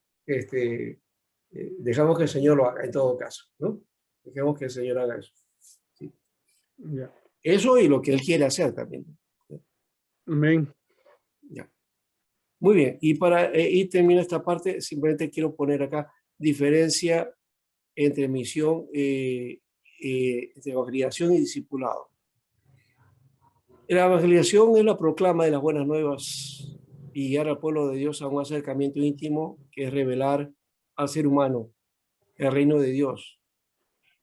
dejamos que el Señor lo haga en todo caso, ¿no? Dejemos que el Señor haga eso. ¿Sí? Ya. Eso y lo que Él quiere hacer también. Amén. Ya. Muy bien. Y para ir termina esta parte, simplemente quiero poner acá diferencia entre misión, entre evangelización y discipulado. La evangelización es la proclama de las buenas nuevas y guiar al pueblo de Dios a un acercamiento íntimo que es revelar al ser humano el reino de Dios.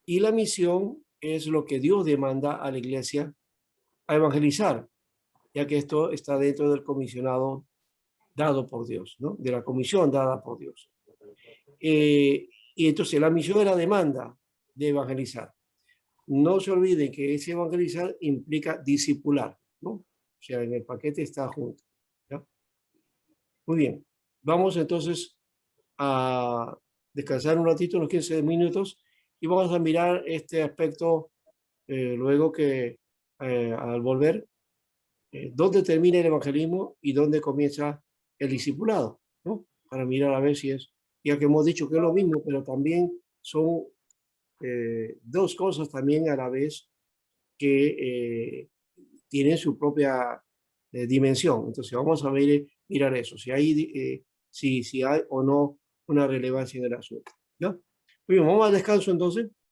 Y la misión es lo que Dios demanda a la iglesia a evangelizar, ya que esto está dentro del comisionado dado por Dios, ¿no? De la comisión dada por Dios. Y entonces la misión es la demanda de evangelizar. No se olviden que ese evangelizar implica discipular, ¿no? O sea, en el paquete está junto, ¿ya? Muy bien. Vamos entonces a descansar un ratito, unos 15 minutos, y vamos a mirar este aspecto luego que al volver, dónde termina el evangelismo y dónde comienza el discipulado, ¿no? Para mirar a ver si es, ya que hemos dicho que es lo mismo, pero también son dos cosas también a la vez que tienen su propia dimensión. Entonces vamos a mirar eso, si hay, si hay o no una relevancia en el asunto, ¿ya? Muy bien, vamos al descanso entonces.